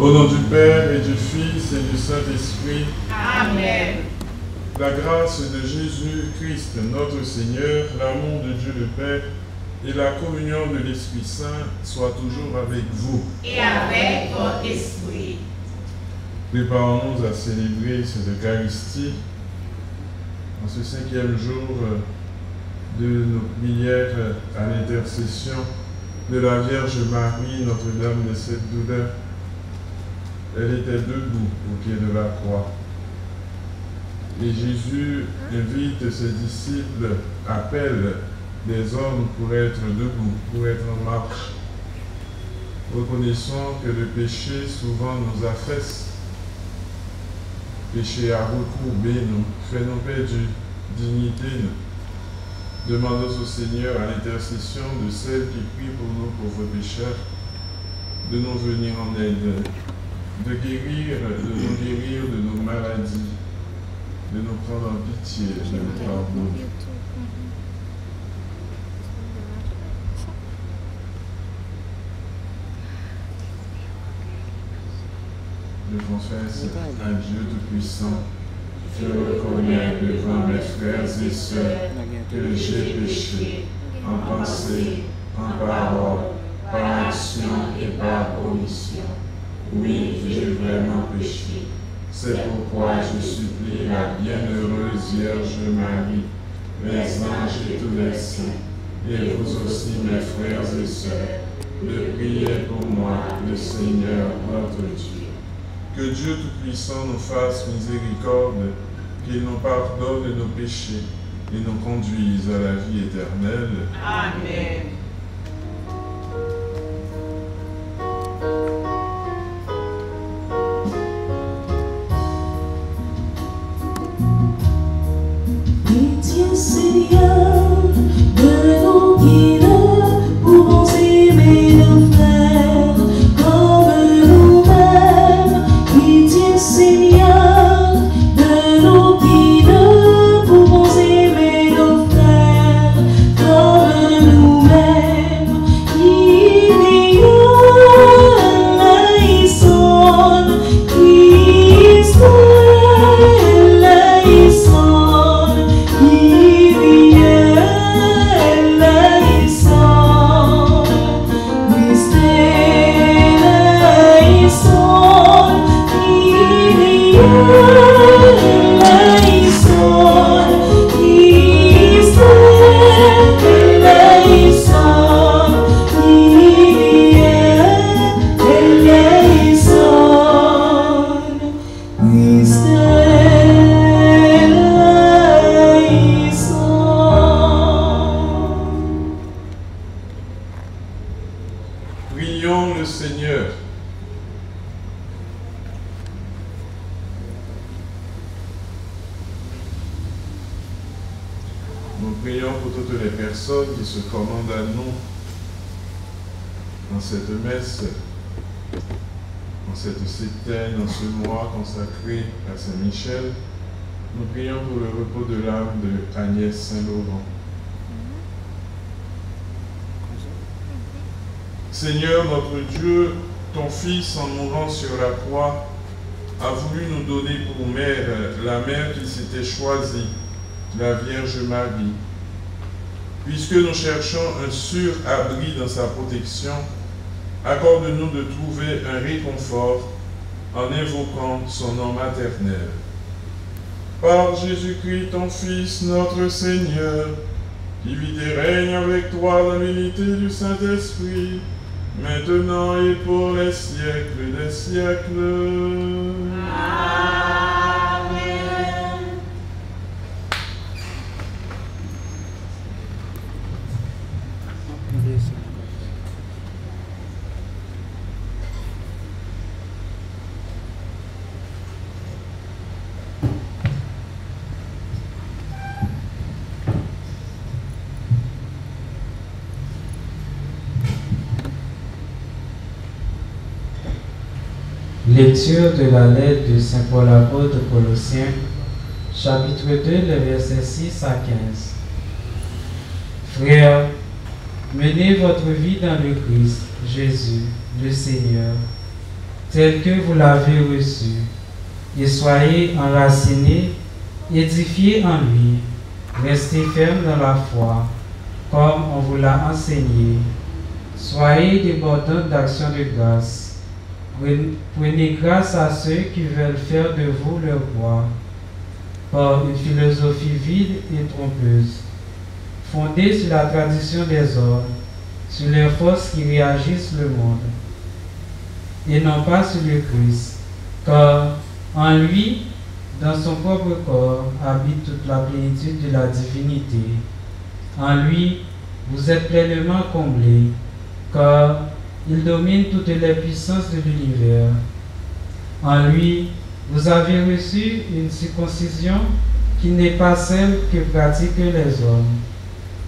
Au nom du Père et du Fils et du Saint-Esprit. Amen. La grâce de Jésus-Christ, notre Seigneur, l'amour de Dieu le Père et la communion de l'Esprit Saint soient toujours avec vous. Et avec votre esprit. Préparons-nous à célébrer cette Eucharistie en ce 5e jour de nos prières à l'intercession de la Vierge Marie, Notre-Dame de cette douleur. Elle était debout au pied de la croix. Et Jésus invite ses disciples, appelle des hommes pour être debout, pour être en marche. Reconnaissons que le péché souvent nous affaisse. Péché à recourber nous, fait nous perdre dignité. Nous. Demandons au Seigneur à l'intercession de celles qui prient pour nos pauvres pécheurs, de nous venir en aide, de nous guérir de nos maladies, de nous prendre en pitié, de nous pardonner. Je confesse à Dieu Tout-Puissant, je reconnais devant mes frères et sœurs que j'ai péché en pensée, en parole, par action et par omission. Oui, j'ai vraiment péché. C'est pourquoi je supplie la bienheureuse Vierge Marie, les anges et tous les saints, et vous aussi mes frères et sœurs, de prier pour moi, le Seigneur notre Dieu. Que Dieu Tout-Puissant nous fasse miséricorde, qu'il nous pardonne nos péchés et nous conduise à la vie éternelle. Amen. Pitié Seigneur de nos guides, pour nous aimer nos frères comme nous-mêmes. Pitié Seigneur de nos guides, pour nous aimer nos frères comme nous-mêmes. Prions le Seigneur. Nous prions pour toutes les personnes qui se commandent à nous dans cette messe, dans cette septaine, dans ce mois consacré à Saint-Michel. Nous prions pour le repos de l'âme de Agnès Saint-Laurent. Seigneur notre Dieu, ton Fils, en mourant sur la croix, a voulu nous donner pour mère la mère qui s'était choisie, la Vierge Marie. Puisque nous cherchons un sûr abri dans sa protection, accorde-nous de trouver un réconfort en invoquant son nom maternel. Par Jésus-Christ, ton Fils, notre Seigneur, qui vit et règne avec toi dans l'unité du Saint-Esprit, maintenant et pour les siècles des siècles. Amen. Lecture de la lettre de Saint Paul apôtre aux Colossiens, chapitre 2, les versets 6 à 15. Frères, menez votre vie dans le Christ, Jésus, le Seigneur. tel que vous l'avez reçu, et soyez enracinés, édifiés en lui, restez fermes dans la foi, comme on vous l'a enseigné. Soyez débordants d'actions de grâce. Prenez grâce à ceux qui veulent faire de vous leur roi, par une philosophie vide et trompeuse, fondée sur la tradition des hommes, sur les forces qui réagissent le monde, et non pas sur le Christ, car en lui, dans son propre corps, habite toute la plénitude de la divinité. En lui, vous êtes pleinement comblés, car il domine toutes les puissances de l'univers. En lui, vous avez reçu une circoncision qui n'est pas celle que pratiquent les hommes,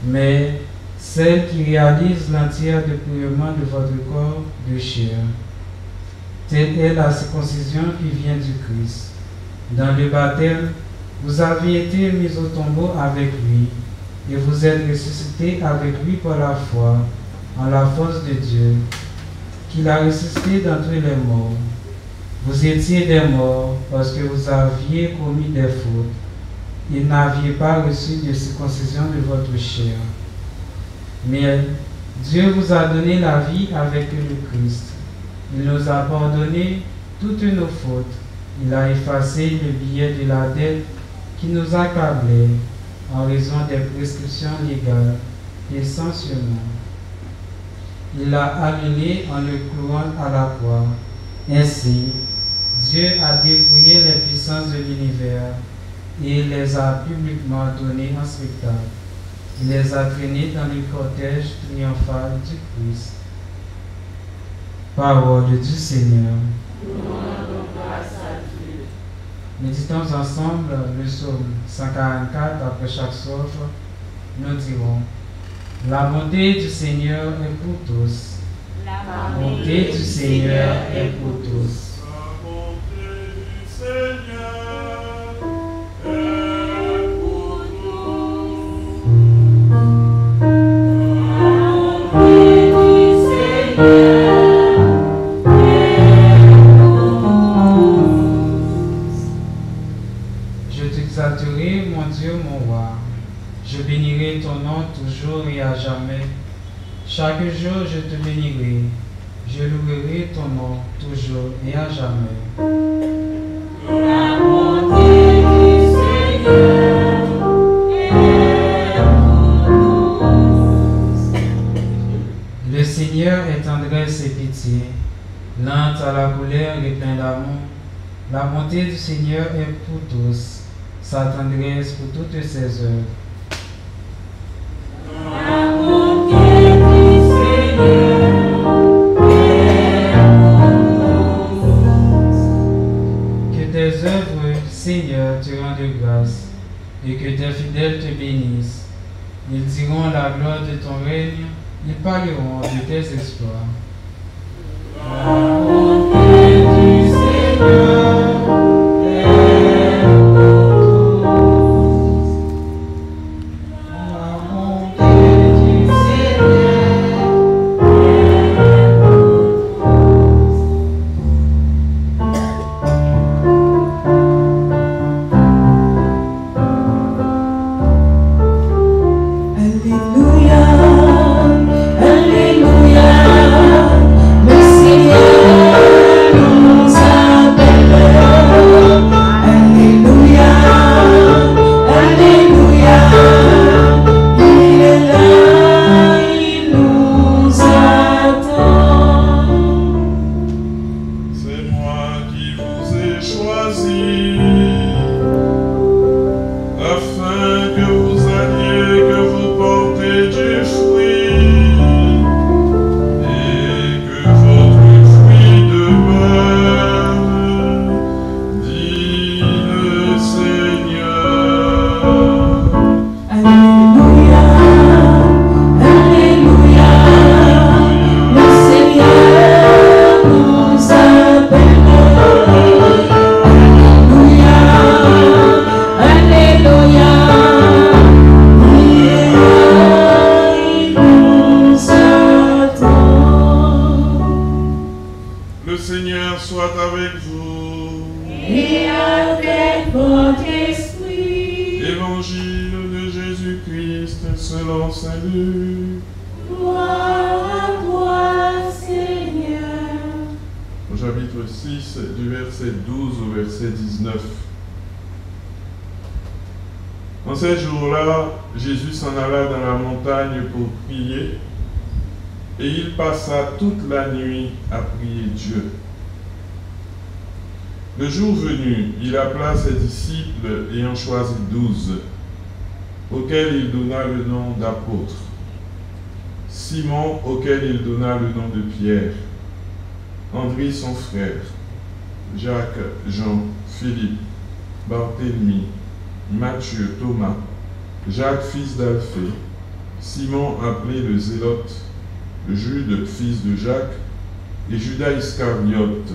mais celle qui réalise l'entier dépouillement de votre corps de chair. Telle est la circoncision qui vient du Christ. Dans le baptême, vous avez été mis au tombeau avec lui, et vous êtes ressuscités avec lui par la foi, en la force de Dieu, qui l'a ressuscité d'entre les morts. Vous étiez des morts parce que vous aviez commis des fautes, et n'aviez pas reçu de circoncision de votre chair. Mais Dieu vous a donné la vie avec le Christ. Il nous a pardonné toutes nos fautes. Il a effacé le billet de la dette qui nous accablait en raison des prescriptions légales et sanctionnant. Il l'a annulé en le clouant à la croix. Ainsi, Dieu a dépouillé les puissances de l'univers et les a publiquement données en spectacle. Il les a traînés dans le cortège triomphal du Christ. Parole du Seigneur. Méditons ensemble le psaume 144 après chaque strophe. Nous dirons: la bonté du Seigneur est pour tous. La bonté du Seigneur est pour tous. La bonté du Seigneur est pour tous. La bonté du Seigneur. J'exalterai mon Dieu, mon roi. Je bénirai ton nom toujours et à jamais. Chaque jour je te bénirai. Je louerai ton nom toujours et à jamais. La bonté du Seigneur est pour tous. Le Seigneur est tendresse et pitié, lent à la colère et plein d'amour. La bonté du Seigneur est pour tous, sa tendresse pour toutes ses œuvres. La bonté du Seigneur est pour tous. Que tes œuvres, Seigneur, te rendent grâce, et que tes fidèles te bénissent. Ils diront la gloire de ton règne, ils parleront de tes exploits. La bonté du Seigneur est pour tous. La bonté du Seigneur Alléluia, Alléluia, le Seigneur Seigneur soit avec vous. Et avec votre esprit. Évangile de Jésus-Christ selon saint Luc. Gloire à toi, Seigneur. Au chapitre 6, du verset 12 au verset 19. En ces jours-là, Jésus s'en alla dans la montagne pour prier, et il passa toute la nuit à prier Dieu. Le jour venu, il appela ses disciples et en choisit 12, auxquels il donna le nom d'apôtres. Simon, auquel il donna le nom de Pierre, André son frère, Jacques, Jean, Philippe, Barthélemy, Matthieu, Thomas, Jacques fils d'Alphée, Simon appelé le Zélote, Jude fils de Jacques, et Judas Iscariote,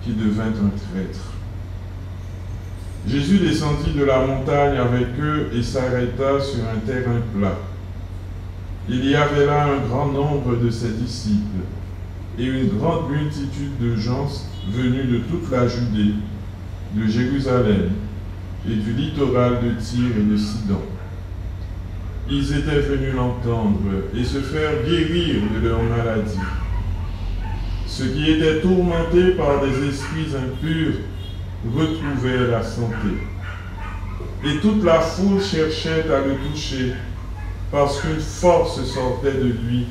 qui devint un traître. Jésus descendit de la montagne avec eux et s'arrêta sur un terrain plat. Il y avait là un grand nombre de ses disciples et une grande multitude de gens venus de toute la Judée, de Jérusalem et du littoral de Tyr et de Sidon. Ils étaient venus l'entendre et se faire guérir de leur maladie. Ceux qui étaient tourmentés par des esprits impurs retrouvaient la santé. Et toute la foule cherchait à le toucher, parce qu'une force sortait de lui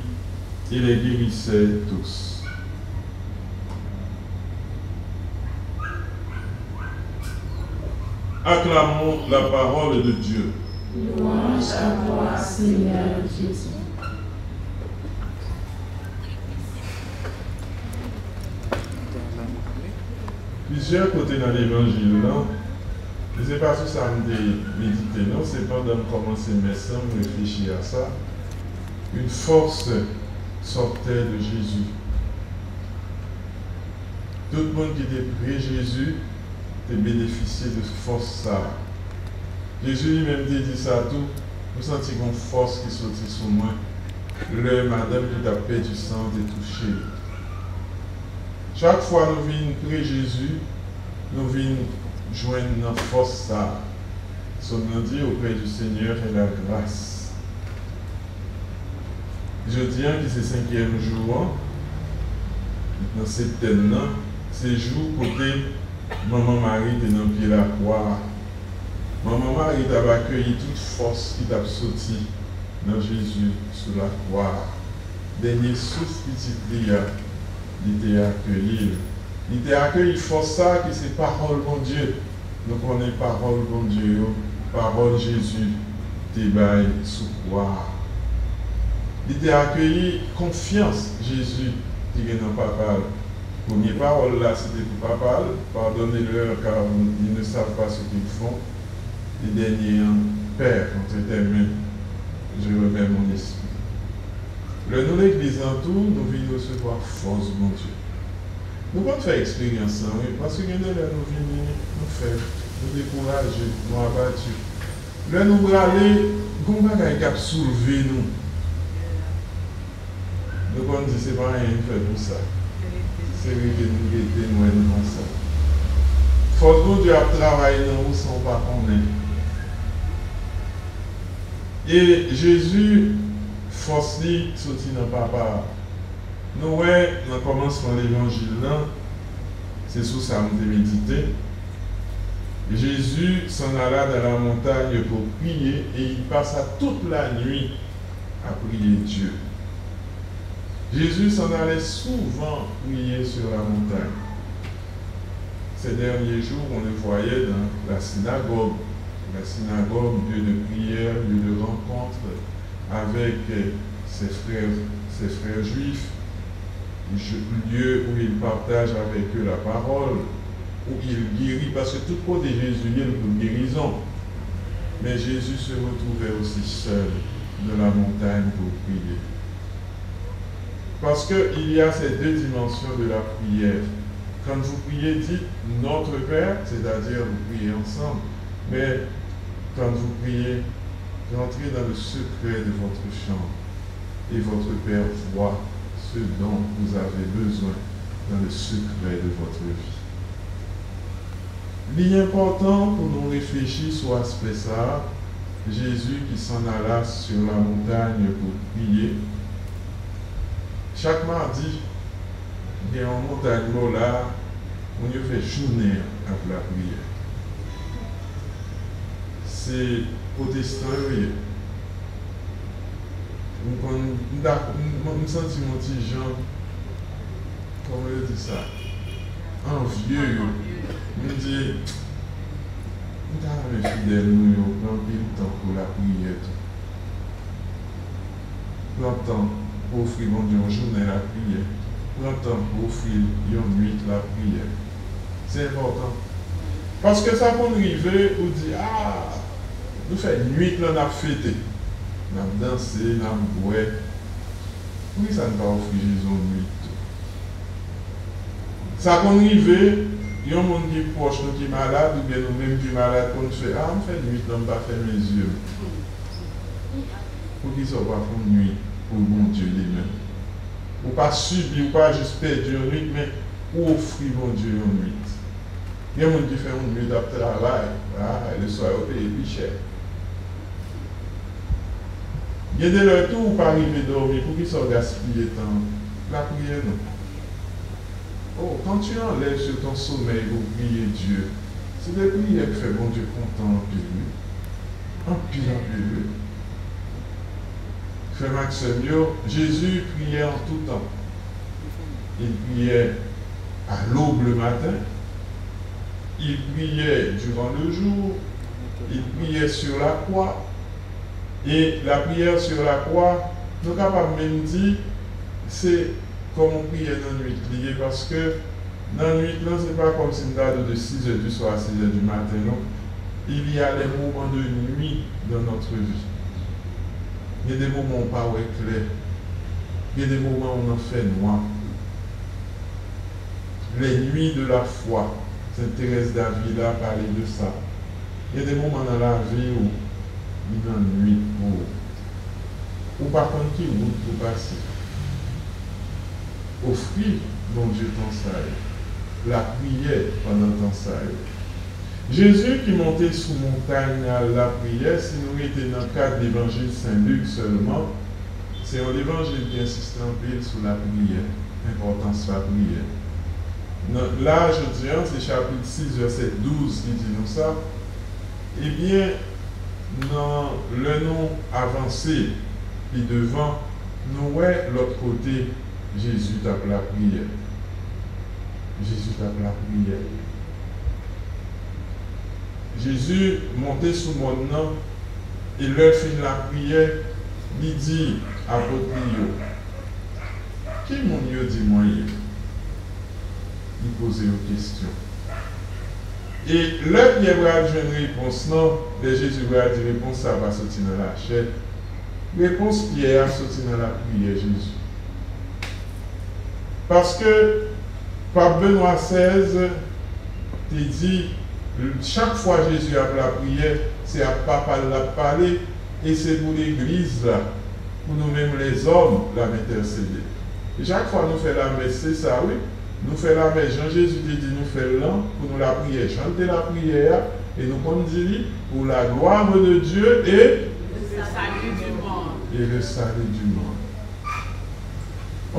et les guérissait tous. Acclamons la parole de Dieu. Louange à toi, Seigneur Jésus. Plusieurs côtés dans l'évangile, non? Je ne sais pas si ça me médité, non? C'est pas de commencer mes sons, réfléchir à ça. Une force sortait de Jésus. Tout le monde qui était près de Jésus a bénéficié de cette force-là. Jésus lui-même dit ça tout. Vous sentez une force qui sortit sur moi. Le madame qui a perdu du sang est touché. Chaque fois que nous venons près de Jésus, nous venons joindre notre force. Sommes-nous dit auprès du Seigneur et la grâce. Je dis que c'est le 5e jour. Dans cette thème, c'est le jour côté Maman Marie est dans le pied de la croix. Maman Marie t'a accueilli toute force qui t'a sorti dans Jésus sous la croix. Dernier souffle petit prière, il t'a accueilli. Il t'a accueilli force ça qui c'est parole bon Dieu. Donc on est parole bon Dieu, parole Jésus, t'es bail sous croix. Il t'a accueilli confiance Jésus qui est dans papa. Première parole là, c'était pour papa, pardonnez-leur car ils ne savent pas ce qu'ils font. Et dernier, Père, entre tes mains, je remets mon esprit. Le nous l'église en tout, nous venons recevoir force, mon Dieu. Nous pouvons faire expérience, oui, parce que nous venons nous faire, nous décourager, nous abattre. Là, nous allons aller, comment on va soulever nous? Nous allons dire, c'est pas rien faire pour ça. C'est vrai que nous étions comme ça. Force mon Dieu a travaillé dans nous sans pas connaître. Et Jésus, force lui, sorti dans papa. Nous, ouais, dans le commencement de l'évangile, c'est sous ça que nous médité. Jésus s'en alla dans la montagne pour prier et il passa toute la nuit à prier Dieu. Jésus s'en allait souvent prier sur la montagne. Ces derniers jours, on le voyait dans la synagogue. La synagogue, lieu de prière, lieu de rencontre avec ses frères juifs, lieu où il partage avec eux la parole, où il guérit, parce que tout côté Jésus, il y a une guérison. Mais Jésus se retrouvait aussi seul de la montagne pour prier. Parce qu'il y a ces deux dimensions de la prière. Quand vous priez, dites notre Père, c'est-à-dire vous priez ensemble, mais quand vous priez, rentrez dans le secret de votre chambre et votre Père voit ce dont vous avez besoin dans le secret de votre vie. L'important pour nous réfléchir sur l'aspect ça, Jésus qui s'en alla sur la montagne pour prier. Chaque mardi, il y a une montagne là, on y fait journée avec la prière. C'est protestant, oui. Je sens mon petit Jean, comment je dis ça, envieux. Je me dis, nous avons fidèles, nous avons pris le temps pour la prière. Prends le temps pour offrir mon Dieu une journée la prière. Prends le temps pour offrir une nuit la prière. C'est important. Parce que ça peut arriver où dit, ah, nous faisons une nuit, là, on a fêté. On a dansé, on a boire. Oui, ça ne va pas offrir Jésus une nuit. Ça peut arriver, il y a un monde qui est proche, nous qui est malade, ou bien nous-mêmes qui est malade, qu'on fait, ah, on fait une nuit, on ne va pas faire mes yeux. Pour qu'ils ne soient pas pour une nuit, pour le bon Dieu lui-même. Ou pas subir, ou pas juste perdre une nuit, mais ou offrir mon Dieu une nuit. Il y a des gens qui font une nuit de travail, et le soir, on paye plus cher. Il y a des gens qui ne pas arriver à dormir pour qu'ils soient gaspillés temps. La prière, non. Oh, quand tu enlèves sur ton sommeil pour prier Dieu, c'est des prières qui font bon Dieu content en pile. En pile. Frère Maxime, Jésus priait en tout temps. Il priait à l'aube le matin. Il priait durant le jour. Il priait sur la croix. Et la prière sur la croix, nous sommes capables même de dire, c'est comme on priait dans la nuit liée, parce que dans la nuit, ce n'est pas comme si nous avons de 6h du soir à 6h du matin, non. Il y a des moments de nuit dans notre vie. Il y a des moments où on parle clair. Il y a des moments où on en fait noir. Les nuits de la foi, Sainte Thérèse d'Avila parlait de ça. Il y a des moments dans la vie où il y a une nuit ou par contre qui route pour passer. Offrir, mon Dieu, ton salut. La prière pendant ton salut. Jésus qui montait sous montagne à la prière, si nous étions dans le cadre de l'évangile Saint-Luc seulement, c'est un évangile qui insiste en pile sur la prière, l'importance de la prière. Là, je dirais, c'est chapitre 6, verset 12 qui dit nous ça. Eh bien, dans le nom avancé, puis devant, nous voyons l'autre côté, Jésus tape la prière. Jésus tape la prière. Jésus montait sous mon nom et leur fin la prière, il dit à votre milieu, qui mon Dieu dit moi? Il posait une question. Et là, il y a une réponse, non, mais Jésus va dire réponse, ça va sortir dans la chair. Réponse Pierre a sorti dans la prière, Jésus. Parce que, par Benoît XVI, il dit, chaque fois Jésus a la prière, c'est à Papa la parler, et c'est pour l'Église, là, pour nous-mêmes les hommes, la m'intercéder. Et chaque fois nous faisons la messe, c'est ça, oui. Nous faisons la messe, Jean-Jésus dit, nous faisons là, pour nous la prière, chanter la prière, et nous comme dit, pour la gloire de Dieu et le salut du monde. Et le salut du monde.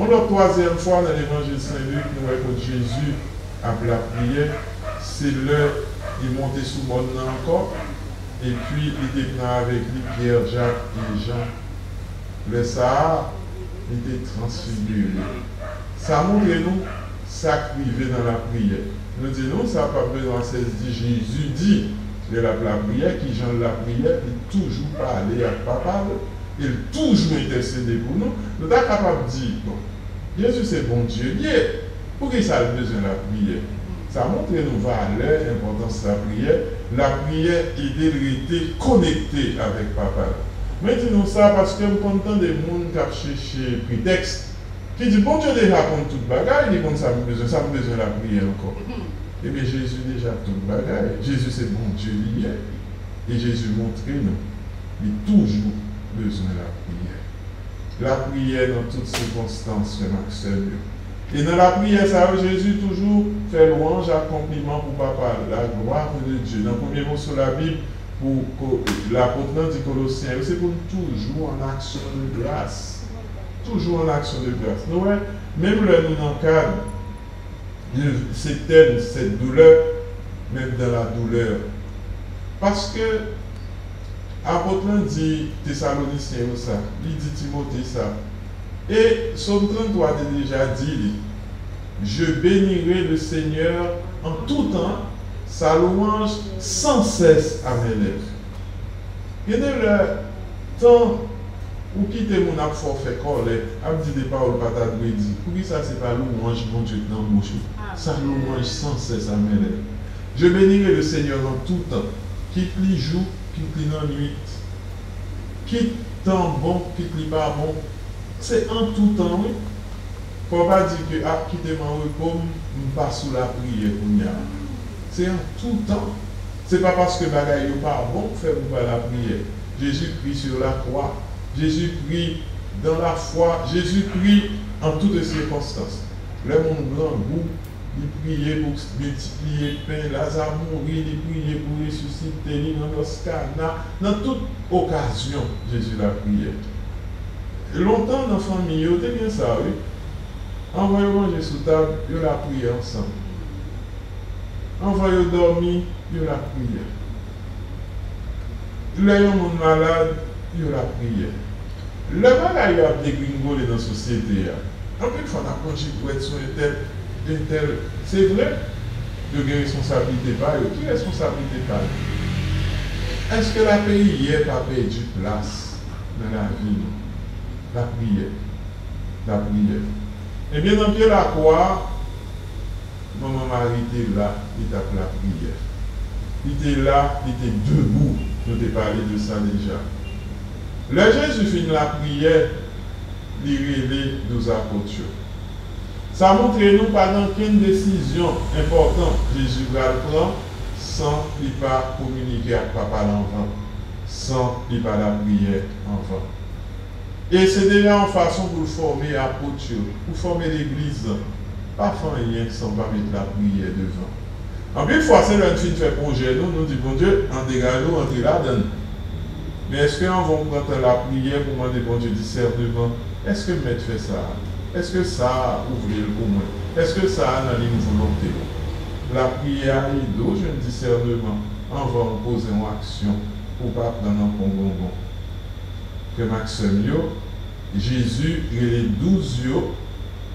La troisième fois dans l'évangile Saint-Luc, nous voyons que Jésus a la prière, c'est l'heure, il montait sous mon nom encore, et puis il était avec lui, Pierre, Jacques et Jean. Le Sahara était transfiguré. Ça montre nous ça privé dans la prière. Nous disons, ça n'a pas besoin de dit Jésus dit de la prière, qui Jean la prière, il toujours parler à papa, il toujours intercéder pour nous. Nous sommes capables de dire, bon, Jésus c'est bon Dieu, pourquoi ça a besoin de la prière? Ça montre nous valeur, l'importance de la prière. La prière est d'être connecté avec papa. Mais dis-nous ça parce que nous comptons des gens qui ont cherché prétexte, qui dit, bon Dieu déjà compte toute bagaille, il dit, ça me besoin de la prière encore. Eh bien Jésus déjà toute bagaille. Jésus c'est bon Dieu lié. Et Jésus montre nous, il a toujours besoin de la prière. La prière dans toutes circonstances, c'est Maxime. Et dans la prière, ça, Jésus toujours fait louange, accomplissement pour Papa, la gloire de Dieu. Dans le premier mot sur la Bible, pour l'apôtre dit Colossiens, c'est pour toujours en action de grâce. Toujours en action de grâce. Nous, même le nous encadre, cette douleur, même dans la douleur. Parce que l'apôtre dit Thessaloniciens ça, il dit Timothée ça. Et Psaume 33 a déjà dit, je bénirai le Seigneur en tout temps, sa louange sans cesse à mes lèvres. Et de le temps où quitter mon âme forfait colère, a dit des paroles pas dit, pour qui ça c'est pas louange, mon Dieu, dans mon bouche. Ça louange sans cesse à mes lèvres. Je bénirai le Seigneur en tout temps, quitte les jours, quitte les nuits, quitte temps bon, quitte les pas bon. C'est en tout temps, oui. Il ne faut pas dire que quitter mon repos, je passe sous la prière. C'est en tout temps. Ce n'est pas parce que les bagailles n'est pas bon que faire la prière. Jésus prie sur la croix. Jésus prie dans la foi. Jésus prie en toutes circonstances. Le monde grand goût, il priait pour multiplier le pain, Lazare mourir, il priait pour ressusciter, dans l'oscana. Dans toute occasion, Jésus l'a prié. Longtemps dans la famille, c'était bien ça, oui. Envoyez manger sous table, ils la prié ensemble. Envoyez dormir, ils la prié. Les gens malades, ils la prié. Le malade a dégringolé dans la société. En plus, il faut approcher pour être sur un tel. C'est vrai, de gagner responsabilité par eux. Qui est responsabilité par eux? Est-ce que la pays hier n'a pas perdu place dans la vie? La prière. La prière. Et bien, dans la croix, maman Marie était là, il tape la prière. Il était là, il était debout. Nous t'ai parlé de ça déjà. Le Jésus finit la prière, il révèle nos apôtres. Ça montre nous pendant qu'une décision importante Jésus va prendre sans ne pas communiquer avec Papa l'enfant, sans ne pas la prière enfant. Et c'est déjà en façon pour former l'apôtre, pour former l'église. Pas faire rien sans pas mettre la prière devant. En plus, fois, c'est l'un qui fait projet, nous disons, bon Dieu, en dégageons, entrez là-dedans. Mais est-ce qu'on va prendre la prière pour demander, bon Dieu, discernement? Est-ce que maître fait ça? Est-ce que ça ouvre le commun? Est-ce que ça a une volonté? La prière est d'eau, je ne discernement. On va poser une action pour ne pas prendre un bonbon. Que Maxime, Jésus, il est 12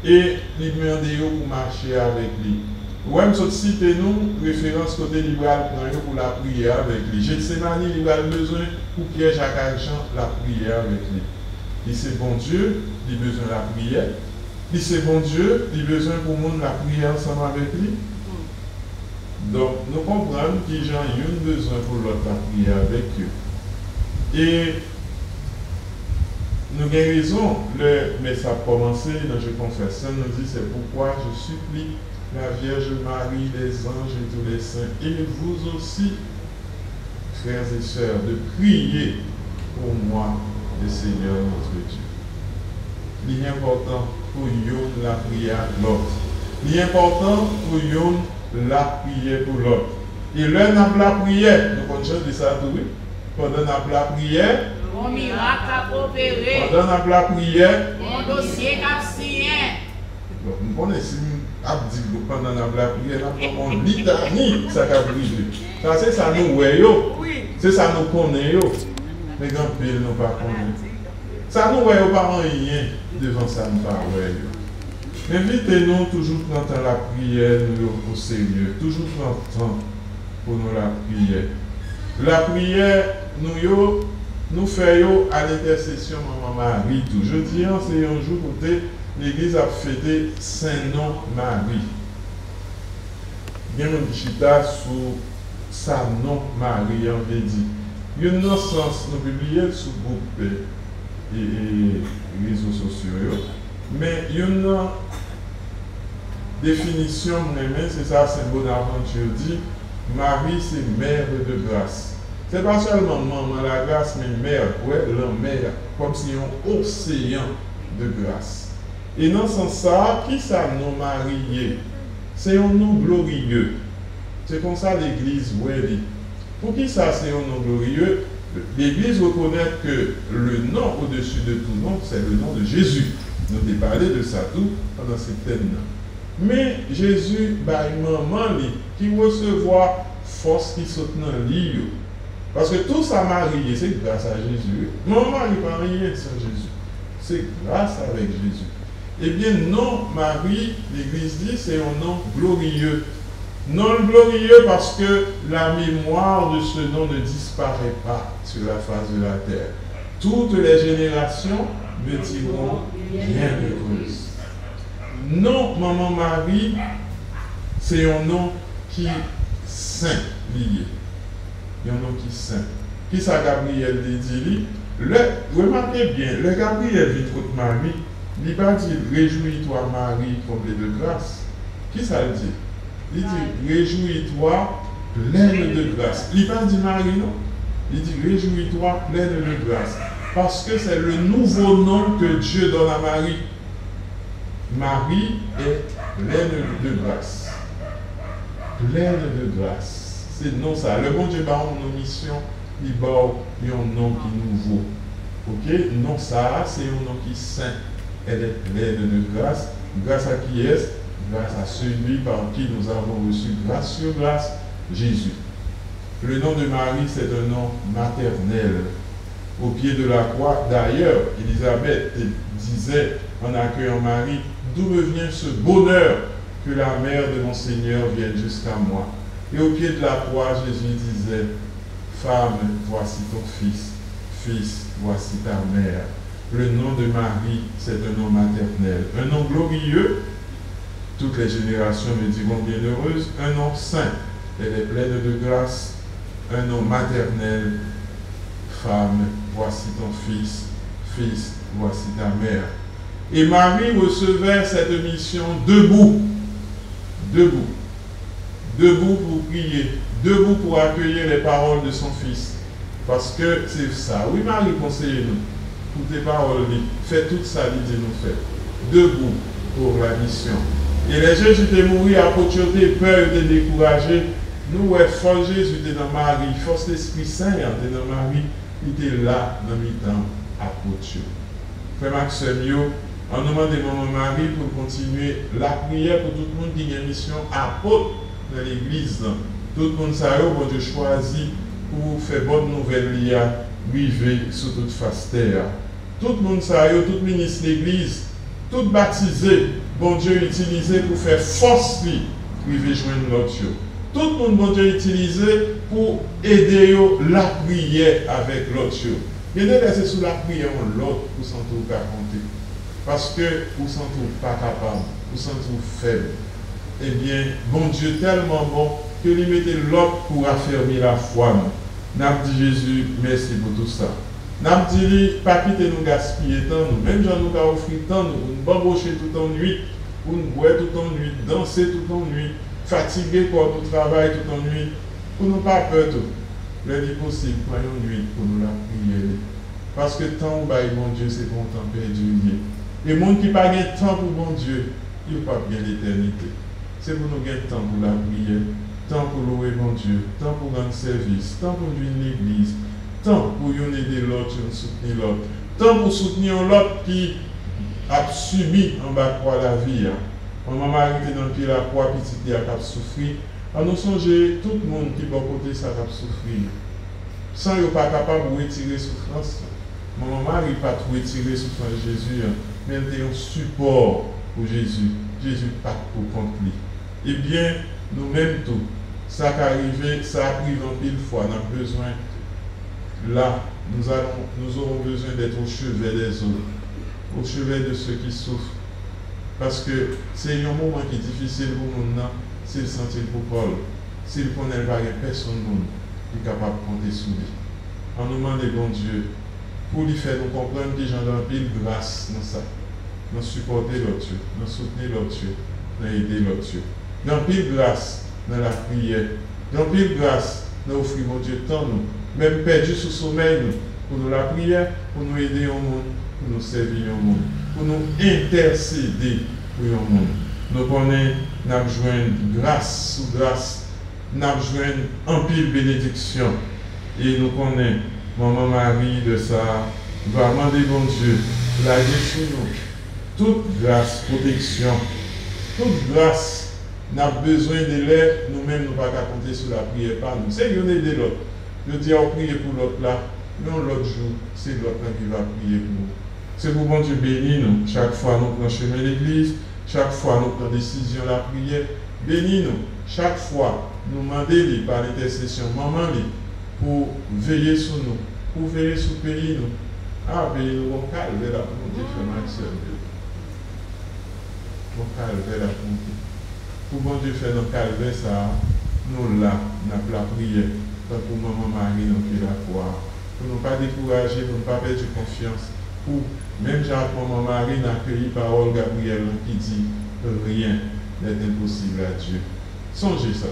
et il m'a demandé pour marcher avec lui. Ouais, je cite nous, référence côté libéral pour la prière avec lui. J'ai Gethsémani, il a besoin pour Pierre Jacques Argent la prière avec lui. Il c'est bon Dieu, il a besoin de la prière. Il c'est bon Dieu, il a besoin pour monde la prière ensemble avec lui. Donc, nous comprenons que les gens ont besoin pour l'autre la prière avec eux. Et nous avons raison, mais ça a commencé dans Je confesse, nous dit c'est pourquoi je supplie la Vierge Marie, les anges et tous les saints, et vous aussi, frères et sœurs, de prier pour moi, le Seigneur notre Dieu. Il est important pour nous la prière de l'autre. Il est important pour nous la prière pour l'autre. Et l'un n'a pas la prière, nous connaissons de ça tout, pendant la prière, mon miracle a opéré. Pendant la prière, mon dossier a signé. Nous connaissons pendant la prière, nous avons litanie, ça a brisé. Ça, c'est ça nous voyons. C'est ça nous connaissons. Mais quand nous ne pas connaissons. Ça nous voyons pas rien devant ça, nous pas voyons. Invitez-nous toujours prendre la prière, nous au sérieux. Toujours prendre temps pour nous la prière. La prière, nous faisons à l'intercession Maman Marie. Je dis, c'est un jour où l'église a fêté Saint-Nom Marie. Il y a un chita sur Saint-Nom Marie, on veut dire. Il y a un sens, nous publions sur le groupe et les réseaux sociaux. Mais il y a une définition, c'est ça, c'est Bonaventure dit, Marie c'est mère de grâce. Ce n'est pas seulement maman la grâce, mais mère, ouais, la mère, comme si un océan de grâce. Et dans ce sens ça, qui ça nous marié? C'est un nom glorieux. C'est comme ça l'Église dit. Pour qui ça c'est un nom glorieux? L'Église reconnaît que le nom au-dessus de tout nom, c'est le nom de Jésus. Nous avons parlé de ça tout pendant ces thèmes. Mais Jésus, maman qui recevoir force qui saute dans l'île. Parce que tout ça marié, c'est grâce à Jésus. Mon mari pas rien sans Jésus. C'est grâce avec Jésus. Eh bien, non, Marie, l'Église dit, c'est un nom glorieux. Non glorieux parce que la mémoire de ce nom ne disparaît pas sur la face de la terre. Toutes les générations me diront bienheureuse. Non, maman Marie, c'est un nom qui est saint lié. Il y a un nom qui est saint. Qui ça Gabriel dit? Remarquez bien, le Gabriel dit contre Marie, il ne dit pas dire réjouis-toi Marie comblée de grâce. Qui ça le dit? Il dit réjouis-toi pleine de grâce. Il n'a pas dit Marie, non. Il dit réjouis-toi pleine de grâce. Parce que c'est le nouveau nom que Dieu donne à Marie. Marie est pleine de grâce. Pleine de grâce. C'est non ça. Le bon Dieu a une mission, il a un nom qui est nouveau. Ok? Non ça, c'est un nom qui est saint. Elle est pleine de grâce. Grâce à qui est-ce? Grâce à celui par qui nous avons reçu grâce sur grâce, Jésus. Le nom de Marie, c'est un nom maternel. Au pied de la croix, d'ailleurs, Élisabeth disait en accueillant Marie, d'où me vient ce bonheur que la mère de mon Seigneur vienne jusqu'à moi. Et au pied de la croix, Jésus disait, femme, voici ton fils, fils, voici ta mère. Le nom de Marie, c'est un nom maternel, un nom glorieux. Toutes les générations me diront bienheureuse, un nom saint, elle est pleine de grâce, un nom maternel, femme, voici ton fils, fils, voici ta mère. Et Marie recevait cette mission debout, debout, debout pour prier, debout pour accueillir les paroles de son fils. Parce que c'est ça. Oui, Marie, conseillez-nous, pour tes paroles, fais tout ça, dit nous fait. Debout pour la mission. Et les gens qui étaient morts à Potioté, peur de décourager. Nous, ouais, force Jésus était dans Marie, force l'Esprit Saint était dans Marie, il était là dans le temps à Potioté. Frère Maxime, on nous demande de Maman Marie pour continuer la prière pour tout le monde qui a une mission apôtre dans l'église. Tout le monde sait que Dieu choisit pour faire bonne nouvelle liée, vivre sur toute face terre. Tout le monde sait, tout ministre de l'église, tout baptisé, bon Dieu utilisé pour faire force lui, vivre joindre l'autre. Tout le monde, bon Dieu utilisé pour aider la prière avec l'autre. Il y a des laisser sous la prière l'autre pour s'en trouver à compter. Parce que vous s'en trouve pas capable, vous s'en trouve faible. Eh bien, bon Dieu tellement bon que lui mettez l'autre pour affermir la foi. N'a dit Jésus, merci pour tout ça. N'a dit, pas quitter nous gaspiller tant nous, même j'en nous a offert tant nous, nous bambocher tout en nuit, pour nous boire tout en nuit, danser tout en nuit, fatiguer pour nous travailler tout en nuit, pour nous pas peur tout. Le dit possible, croyons nuit pour nous la prier. Parce que tant où bon Dieu, c'est bon temps perdu. Et les gens qui n'ont pas de temps pour bon Dieu, ils n'ont pas bien l'éternité. C'est pour nous gagner temps pour la prière, temps pour louer bon Dieu, temps pour rendre service, temps pour nuire l'église, temps pour aider l'autre, soutenir l'autre, temps pour soutenir l'autre qui a subi en bas de la vie. Quand maman était dans le pied de la croix, petit qui a souffert, on nous songe tout le monde qui va côté ça a souffrir. Sans ne pas capable de retirer souffrance. Maman Marie n'a pas retiré souffrance de Jésus, mais elle était un support pour Jésus. Jésus pas pour contre lui. Eh bien, nous-mêmes tout, ça qui arrivé, ça a pris en pile fois, on a besoin, là, nous aurons besoin d'être au chevet des autres, au chevet de ceux qui souffrent. Parce que c'est un moment qui est difficile pour nous, s'il sentit pour Paul, s'il connaît pas personne qui est capable de compter sur lui. On nous demande, bon Dieu, pour lui faire nous comprendre que j'en ai pile grâce dans ça. Nous supporter l'autre, nous soutenir l'autre, nous aider l'autre. Dans pile grâce dans la prière, dans pile grâce nous offrir mon Dieu tant nous, même perdu sous sommeil nous, pour nous la prière, pour nous aider au monde, pour nous servir au monde. pour nous intercéder pour le monde. Nous connaissons, nous avons besoin de grâce sous grâce, nous avons besoin en pile bénédiction. Et nous connaissons, Maman Marie de ça, va demander bon Dieu, la sur nous, toute grâce, protection, toute grâce. Nous avons besoin de l'aide, nous-mêmes, nous ne pouvons pas compter sur la prière par nous. C'est qu'on aide l'autre. Je dis, on prie pour l'autre là, mais l'autre jour, c'est l'autre là qui va prier pour nous. C'est pour bon Dieu bénir nous. Chaque fois nous prenons chemin l'église, chaque fois nous prenons décision la prière, bénis nous. Chaque fois nous demandons par l'intercession, maman, pour veiller sur nous, pour veiller sur le pays. Nous. Ah, pays nous, on calme la volonté de faire on calme la volonté. Pour bon Dieu faire nos calvaires, ça, nous là, nous avons la prière. Pour maman Marie, nous qui la foi. Pour ne pas décourager, pour ne pas perdre confiance. Pour même Jacques, maman Marie, n'a accueilli parole Gabriel qui dit rien n'est impossible à Dieu. Songez ça.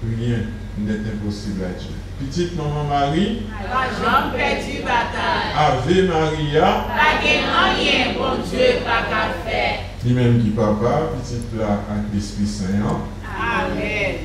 Rien n'est impossible à Dieu. Petite maman Marie, la jambe perdue bataille. Ave Maria, Pas de rien, bon Dieu, pas qu'à faire. Lui-même qui papa, petite là avec l'Esprit Saint. Amen.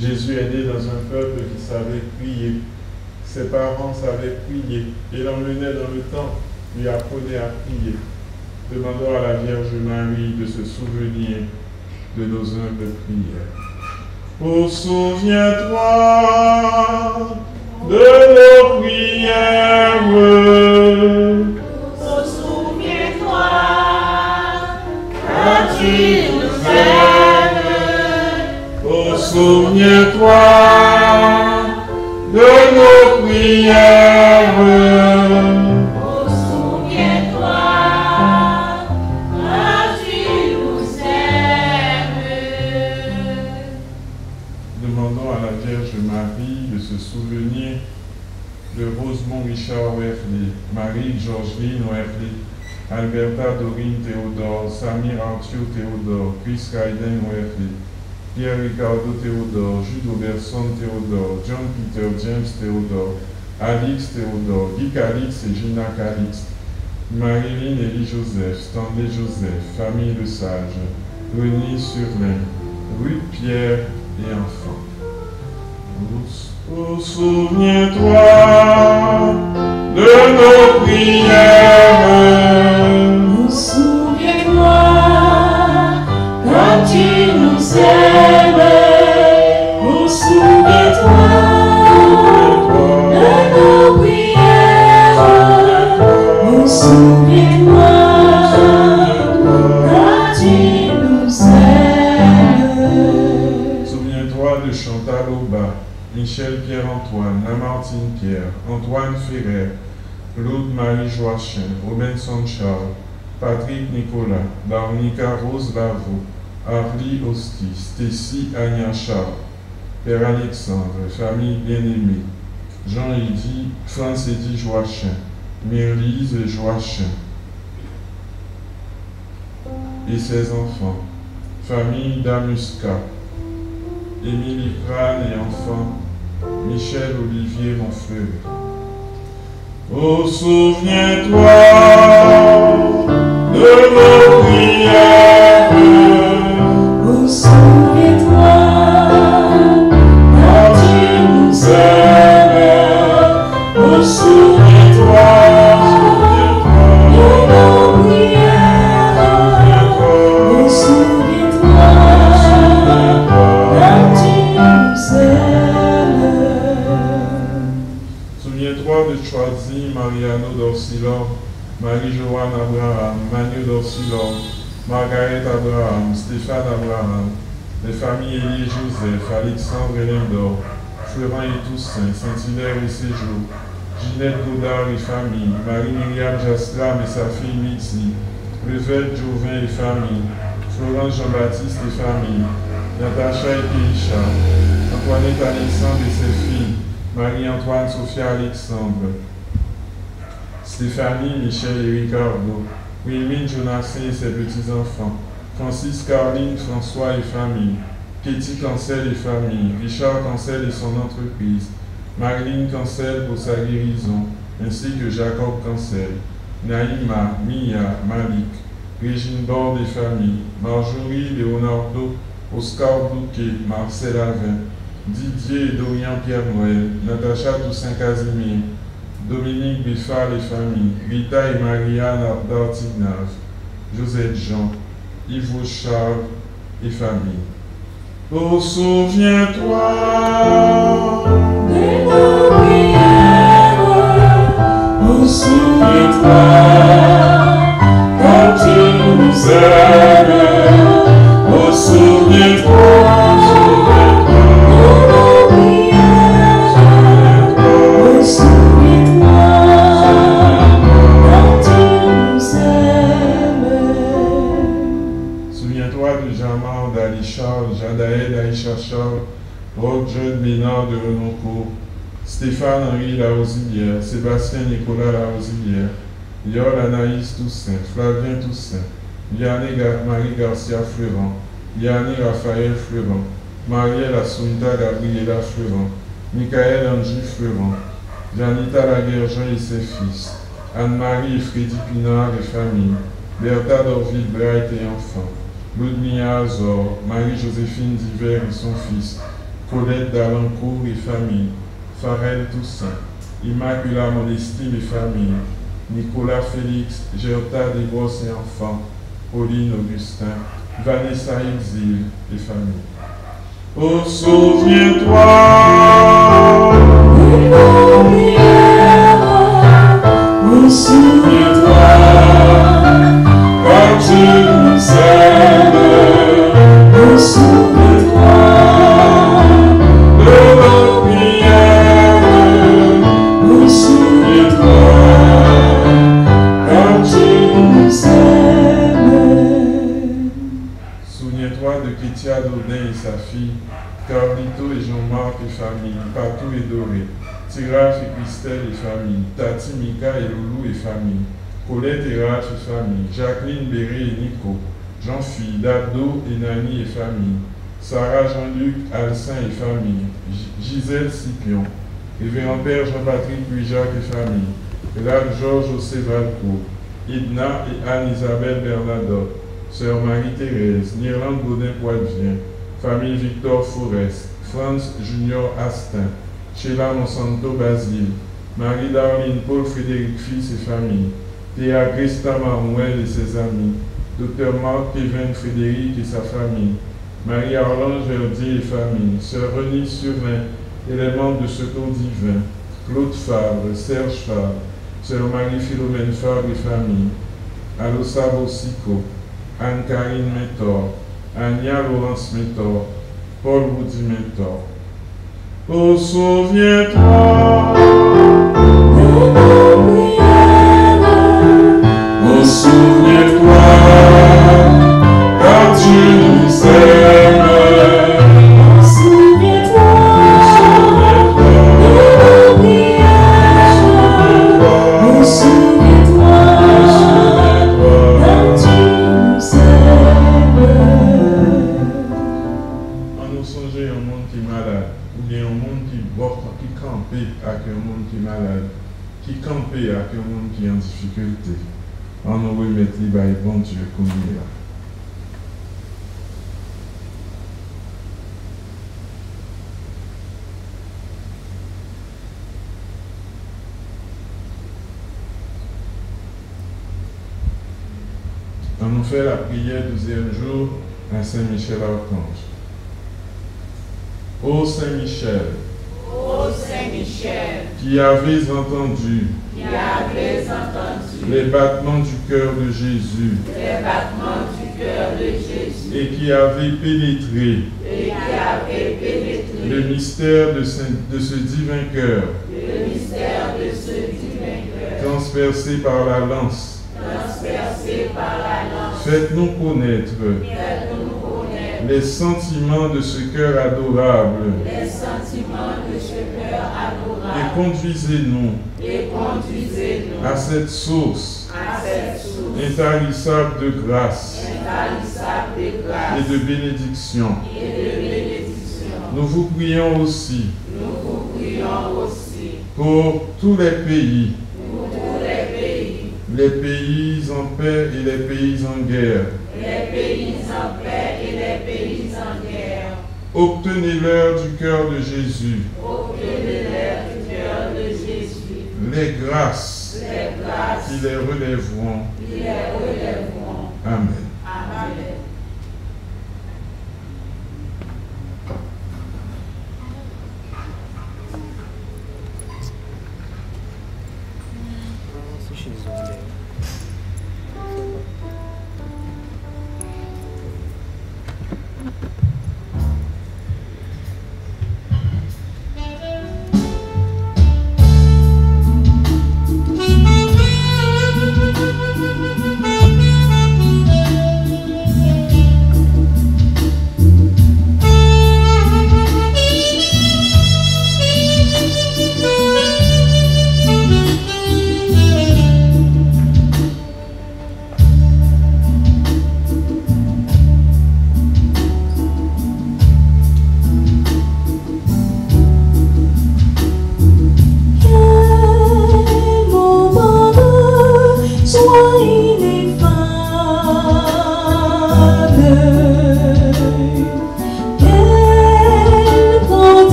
Jésus est né dans un peuple qui savait prier. Ses parents savaient prier et l'emmenaient dans le temple, lui apprenaient à prier. Demandons à la Vierge Marie de se souvenir de nos humbles prières. Oh, souviens-toi de nos prières. Oh, souviens-toi quand tu nous aimes. Oh, souviens-toi de nos prières. Oh, souviens-toi quand tu nous aimes. Demandons à la Vierge Marie de se souvenir de Rosemont Richard Werfley, Marie Georgeline Werfley, Alberta Dorine Théodore, Samir Arthur Théodore, Chris Kaiden Werfley, Pierre Ricardo Théodore, Jude Oberson Théodore, John Peter James Théodore, Alix Théodore, Guy Calix et Gina Calix, Marilyn Élie Joseph, Stanley Joseph, famille Le Sage, René Surlin, Ruth Pierre et enfants. Oh, souviens-toi de nos prières. Oh, souviens-toi quand tu nous aimes. Oh, souviens-toi Martine Pierre, Antoine Ferrer, Claude Marie Joachim, Robinson Charles, Patrick Nicolas, Barnica Rose Lavo, Arlie Osti, Stécie Agna Charles, Père Alexandre, famille bien-aimée, Jean-Eddy, France-Eddy Joachim, Myrlise Joachim et ses enfants, famille Damusca, Émilie Crane et enfants, Michel Olivier Monfleury. Oh, souviens-toi de nos prières. Oh, souviens-toi quand tu nous aimes. Oh, souviens-toi de nos prières. Oh, souviens-toi quand tu nous aimes. Souviens-toi de Choisy, Mariano d'Orsilor, Marie-Joanne Abraham, Manu d'Orsilor, Margaret Abraham, Stéphane Abraham, les familles Élie et Joseph, Alexandre et Lindor, Florent et Toussaint, Saint-Hilaire et Séjour, Ginette Godard et famille, Marie-Myriam Jastram et sa fille Mitzi, Levette Jouvin et famille, Florence Jean-Baptiste et famille, Natacha et Péisha, Antoinette Alexandre et ses filles, Marie-Antoine Sophia Alexandre, Stéphanie, Michel et Ricardo, Wilmine Jonassin et ses petits-enfants, Francis Caroline, François et famille, Katie Cancel et famille, Richard Cancel et son entreprise, Marilyn Cancel pour sa guérison, ainsi que Jacob Cancel, Naïma, Mia, Malik, Régine Borde et famille, Marjorie, Leonardo, Oscar Bouquet, Marcel Avin, Didier et Dorian Pierre-Noël, Natacha Toussaint Casimir, Dominique Biffal et famille, Rita et Marianne d'Artignave, Josette Jean, Yves Charles et famille. Oh, souviens-toi de nos prières. Oh, souviens-toi quand tu nous aimes. Oh, souviens-toi de nos prières. Oh, souviens-toi quand tu nous aimes. Souviens-toi de Jamar, d'Ali Charles, Jadaël, Aïcha Charles, Roque Jeune Bénard de Renoncourt, Stéphane Henri Larosilière, Sébastien Nicolas Larosilière, Yol Anaïs Toussaint, Flavien Toussaint, Vianney Marie Garcia Fleuran, Yanni Raphaël Fleuran, Marielle Assunta Gabriela Fleuran, Michael Angie Fleuran, Janita Laguerjean et ses fils, Anne-Marie et Freddy Pinard et famille, Bertha Dorville Bright et enfants, Ludmilla Azor, Marie-Joséphine Diver et son fils, Colette Dalancourt et famille, Farel Toussaint, Immaculata Modestine et famille, Nicolas Félix, Gerta Desgrosses et enfants, Pauline Augustin, Vanessa Exil et famille. Oh, souviens-toi de nos prières. Oh, souviens-toi quand tu nous aimes. Oh, souviens-toi de nos prières. oh, souviens-toi quand tu nous aimes. Souviens-toi de Kétia Dodin et sa fille, Carlito et Jean-Marc et famille, Patou et Doré, Tiraf et Christelle et famille, Tati, Mika et Loulou et famille, Colette et Rach et famille, Jacqueline, Béré et Nico, Jean-Phil, Dado et Nani et famille, Sarah, Jean-Luc, Alcin et famille, Gisèle Scipion, Révérend Père Jean-Patrick Louis-Jacques et famille, Lac Georges Océvalcourt, Idna et Anne-Isabelle Bernadotte, Sœur Marie-Thérèse, Nirlande Baudin-Poitvien, famille Victor Forest, Franz Junior Astin, Sheila Monsanto Basile, Marie-Darline Paul Frédéric Fils et famille, Théa Christa Marouel et ses amis, Dr Marc Kevin Frédéric et sa famille, Marie-Arlange Verdier et famille, Sœur Renée Survin et les membres de Secours Divin, Claude Favre, Serge Favre, Sœur Marie-Philomène Favre et famille, Alossa Bossico, Anne-Karine Mentor, Ania Laurence Mentor, Paul Woody Mentor. Oh, souviens-toi de nos prières. Oh, souviens-toi car tu nous aimes. Souviens-toi de nos prières. Oh, souviens-toi car tu nous aimes. On nous songe un monde qui est malade, ou bien un monde qui campé avec un monde qui est malade, qui campé avec un monde qui est en difficulté. On nous remet les bails, bon Dieu, comme il est là. On nous fait la prière 12e jour à Saint-Michel-Archange. Ô Saint-Michel, Ô Saint-Michel, qui avez entendu qui avez entendu les battements du cœur de Jésus les battements du cœur de Jésus et qui avez pénétré et qui avez pénétré le mystère de ce divin cœur le mystère de ce divin cœur, transpercé par la lance, transpercé par la lance, faites-nous connaître faites-nous connaître les sentiments de ce cœur adorable les sentiments de ce cœur et adorable conduisez-nous et conduisez-nous à cette source à cette source intarissable de grâce intarissable de et grâce de bénédiction. et de bénédiction. Nous vous prions aussi Nous vous prions aussi pour tous les pays, pour tous les pays en paix et les pays en guerre. les pays en paix et les pays en guerre. Obtenez-leur du cœur de Jésus Obtenez-leur du cœur de Jésus les grâces les grâces qui les relèveront. qui les relèveront. Amen. Amen.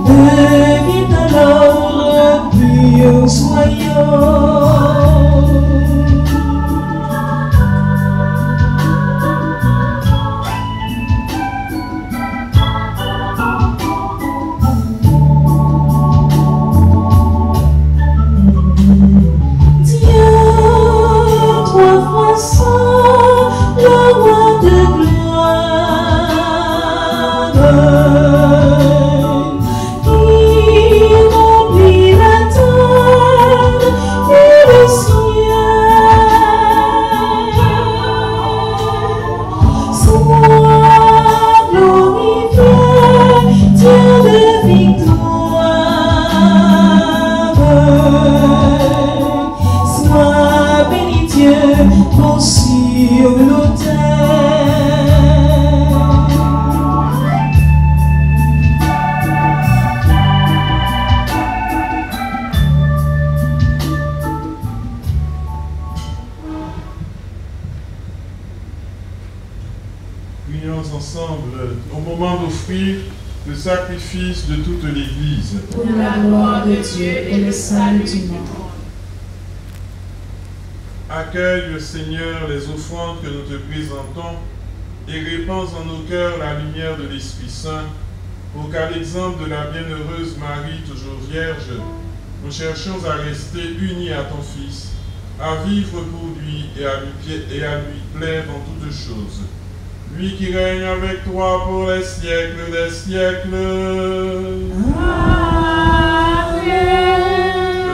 De Sacrifice de toute l'Église. Pour la gloire de Dieu et le salut du monde. Accueille, Seigneur, les offrandes que nous te présentons et répands en nos cœurs la lumière de l'Esprit Saint pour qu'à l'exemple de la bienheureuse Marie, toujours vierge, nous cherchions à rester unis à ton Fils, à vivre pour lui et à lui plaire en toutes choses. Lui qui règne avec toi pour les siècles des siècles. Amen.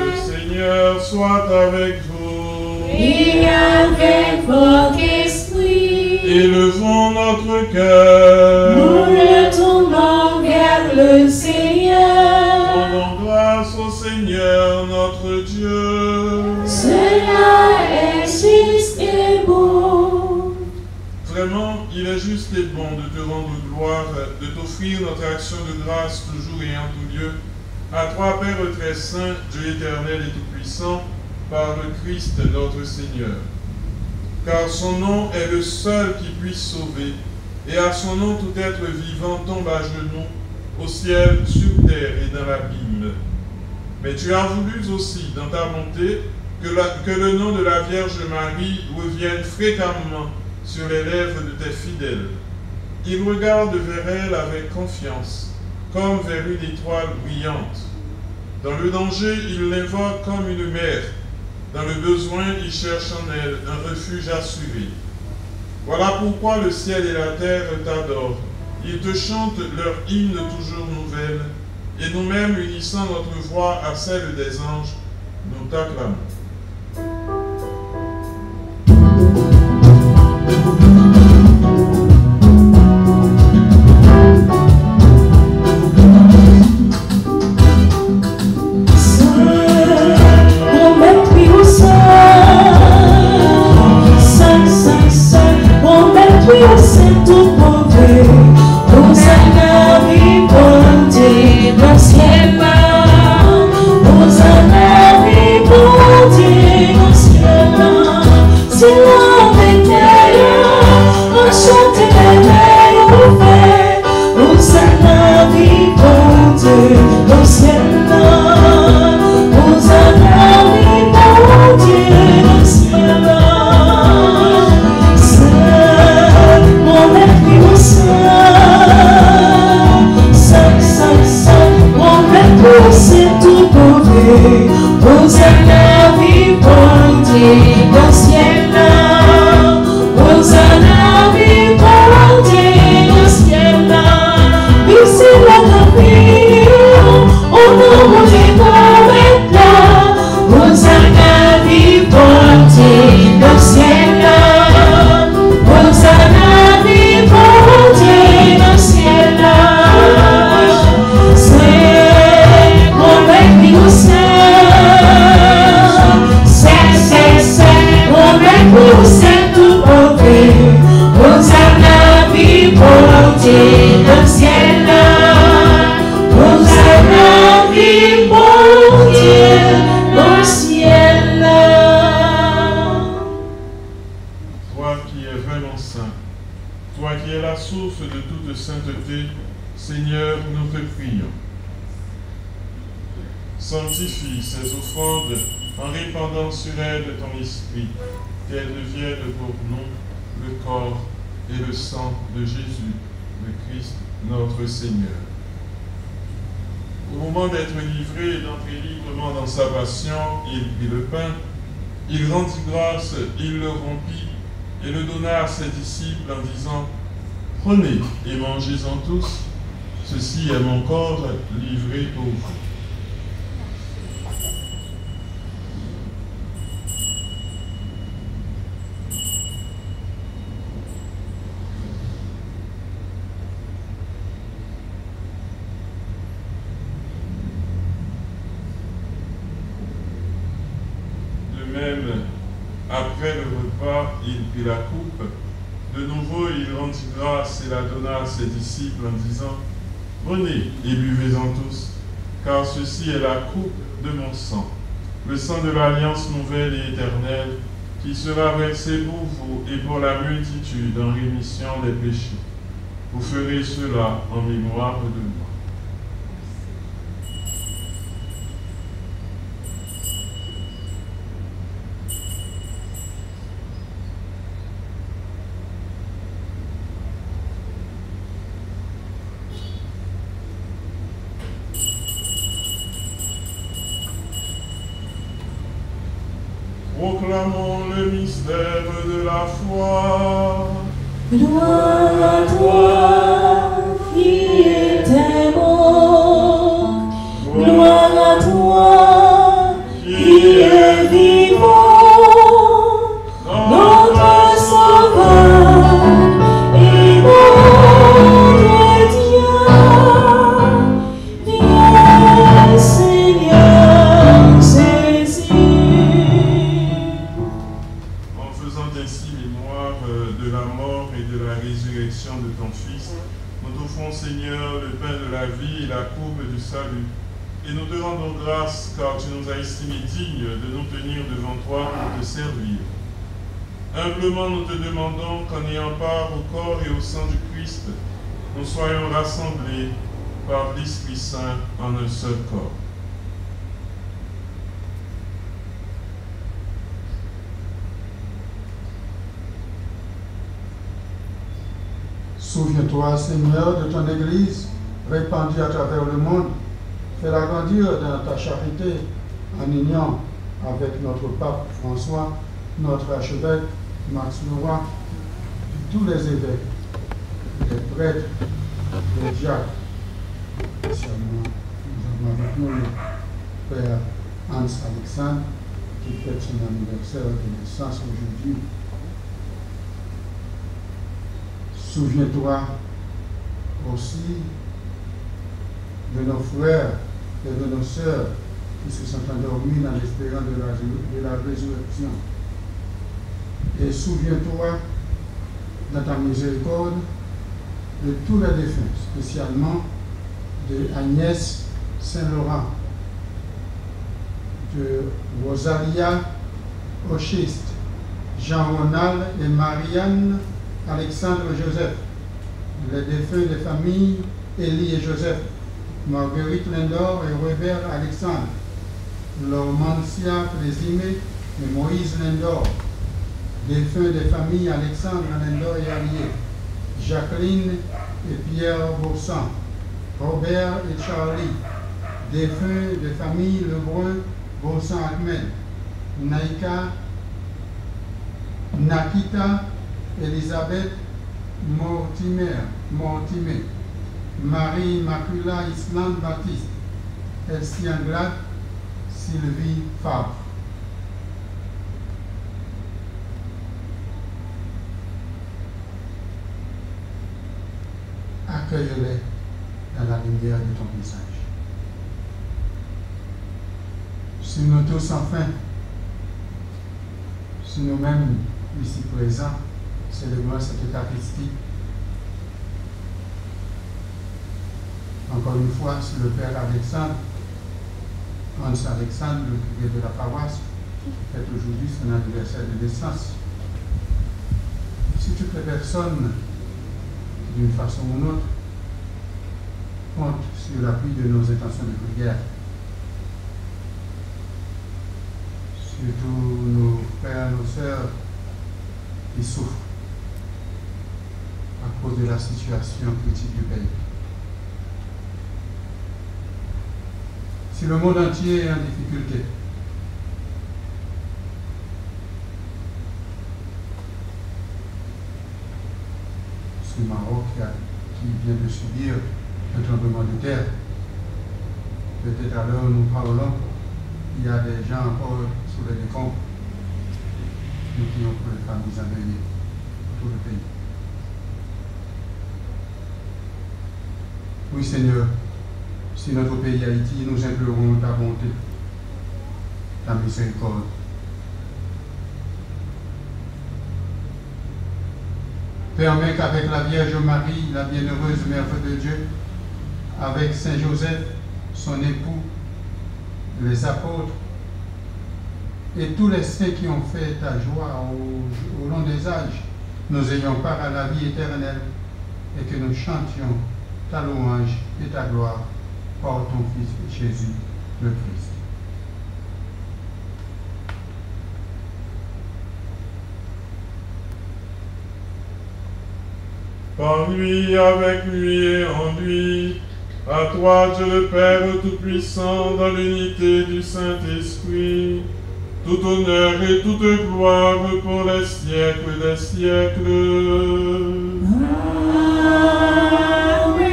Le Seigneur soit avec vous. Et avec votre esprit. Élevons notre cœur. Nous le tournons vers le Seigneur. Rendons grâce au Seigneur notre Dieu. Cela est juste et bon. Vraiment, il est juste et bon de te rendre gloire, de t'offrir notre action de grâce toujours et en tout lieu, à toi, Père très saint, Dieu éternel et tout-puissant, par le Christ notre Seigneur. Car son nom est le seul qui puisse sauver, et à son nom tout être vivant tombe à genoux, au ciel, sur terre et dans l'abîme. Mais tu as voulu aussi, dans ta bonté, que le nom de la Vierge Marie revienne fréquemment sur les lèvres de tes fidèles. Ils regardent vers elle avec confiance, comme vers une étoile brillante. Dans le danger, ils l'invoquent comme une mère. Dans le besoin, ils cherchent en elle un refuge assuré. Voilà pourquoi le ciel et la terre t'adorent. Ils te chantent leur hymne toujours nouvelle, et nous-mêmes, unissant notre voix à celle des anges, nous t'acclamons. Sanctifie ces offrandes en répandant sur elles ton esprit, qu'elles deviennent pour nous le corps et le sang de Jésus, le Christ, notre Seigneur. Au moment d'être livré et d'entrer librement dans sa passion, il prit le pain, il rendit grâce, il le rompit et le donna à ses disciples en disant « Prenez et mangez-en tous, ceci est mon corps livré pour vous. » Après le repas, il prit la coupe. De nouveau, il rendit grâce et la donna à ses disciples en disant « Prenez et buvez-en tous, car ceci est la coupe de mon sang, le sang de l'alliance nouvelle et éternelle, qui sera versé pour vous et pour la multitude en rémission des péchés. Vous ferez cela en mémoire de moi. » Proclamons le mystère de la foi. Gloire à toi, qui était mort. Gloire à toi, qui est vivant. Notre Sauveur et notre Dieu. Viens, Seigneur Jésus. Ainsi mémoire de la mort et de la résurrection de ton Fils, nous t'offrons, Seigneur, le pain de la vie et la coupe du salut. Et nous te rendons grâce car tu nous as estimés dignes de nous tenir devant toi pour te servir. Humblement, nous te demandons qu'en ayant part au corps et au sang du Christ, nous soyons rassemblés par l'Esprit Saint en un seul corps. Souviens-toi, Seigneur, de ton Église répandue à travers le monde. Fais-la grandir dans ta charité en union avec notre pape François, notre archevêque Max Leroy, tous les évêques, les prêtres, les diacres. Spécialement, nous avons avec nous le Père Hans Alexandre qui fête son anniversaire de naissance aujourd'hui. Souviens-toi aussi de nos frères et de nos sœurs qui se sont endormis dans l'espérance de la résurrection. Et souviens-toi, dans ta miséricorde, de tous les défunts, spécialement de Agnès Saint-Laurent, de Rosalia Ochiste, Jean-Ronald et Marianne Alexandre Joseph, les défunts des familles Élie et Joseph, Marguerite Lindor et Robert Alexandre, Lormancia Présimé et Moïse Lindor, défunts des familles Alexandre Lindor et Allier, Jacqueline et Pierre Boursan, Robert et Charlie, défunts des familles Lebrun, Boursan Ahmed, Naïka, Nakita, Elisabeth Mortimer, Marie Macula Island Baptiste, Elsie Anglade, Sylvie Fabre. Accueille-les dans la lumière de ton visage. Si nous tous enfin, si nous-mêmes ici présents, célébrons cette Eucharistie. Encore une fois, c'est le Père Alexandre, Hans Alexandre, le curé de la paroisse, qui fête aujourd'hui son anniversaire de naissance. Si toutes les personnes, d'une façon ou d'une autre, comptent sur l'appui de nos intentions de prière, de tous nos frères, nos sœurs qui souffrent à cause de la situation critique du pays. Si le monde entier est en difficulté, ce Maroc qui vient de subir un tremblement de terre, peut-être à l'heure où nous parlons, il y a des gens encore sous les décombres, nous qui ont pour les familles endeuillées pour tout le pays. Oui Seigneur, si notre pays Haïti, nous implorons ta bonté, ta miséricorde. Permets qu'avec la Vierge Marie, la bienheureuse Mère de Dieu, avec Saint Joseph, son époux, les apôtres et tous les saints qui ont fait ta joie au long des âges, nous ayons part à la vie éternelle et que nous chantions ta louange et ta gloire par ton Fils Jésus le Christ. Par lui, avec lui et en lui, à toi Dieu le Père Tout-Puissant, dans l'unité du Saint-Esprit, tout honneur et toute gloire pour les siècles des siècles. Amen.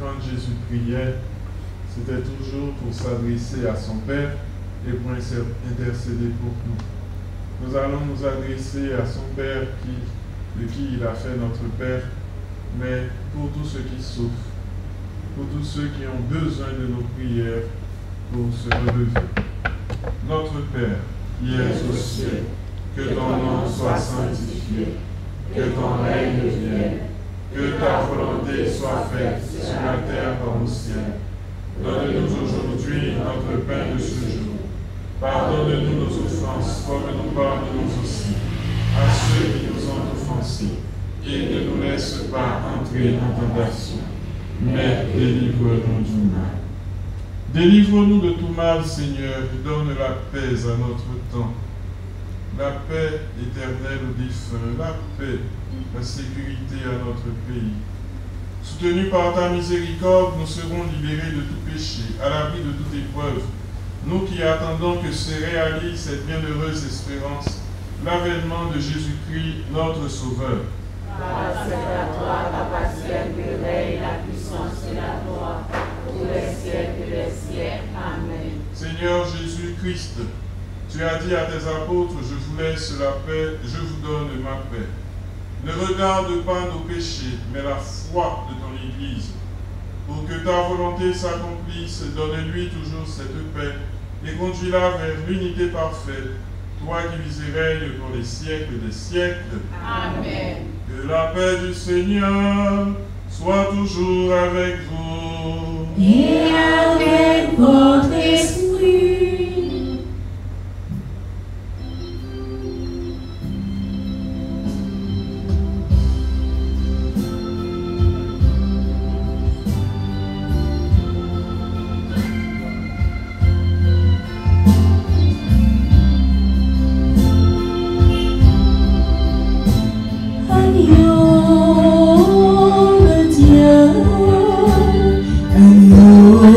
Quand Jésus priait, c'était toujours pour s'adresser à son Père et pour intercéder pour nous. Nous allons nous adresser à son Père de qui il a fait notre Père, mais pour tous ceux qui souffrent, pour tous ceux qui ont besoin de nos prières pour se relever. Notre Père, qui es aux cieux, que ton nom soit sanctifié, que ton règne vienne, que ta volonté soit faite sur la terre comme au ciel. Donne-nous aujourd'hui notre pain de ce jour. Pardonne-nous nos offenses, comme nous pardonnons aussi à ceux qui nous ont offensés. Et ne nous laisse pas entrer en tentation, mais délivre-nous du mal. Délivre-nous de tout mal, Seigneur, donne la paix à notre temps, la paix éternelle aux défunts, la paix, la sécurité à notre pays. Soutenus par ta miséricorde, nous serons libérés de tout péché, à l'abri de toute épreuve. Nous qui attendons que se réalise cette bienheureuse espérance, l'avènement de Jésus-Christ, notre Sauveur. Grâce à toi, Papa ciel, que règne la puissance et la gloire pour les siècles des siècles. Amen. Seigneur Jésus-Christ, tu as dit à tes apôtres, je vous laisse la paix, je vous donne ma paix. Ne regarde pas nos péchés, mais la foi de ton Église. Pour que ta volonté s'accomplisse, donne-lui toujours cette paix et conduis-la vers l'unité parfaite, toi qui vis et règnes pour les siècles des siècles. Amen. Que la paix du Seigneur soit toujours avec vous. Et avec votre esprit. Agneau de Dieu, agneau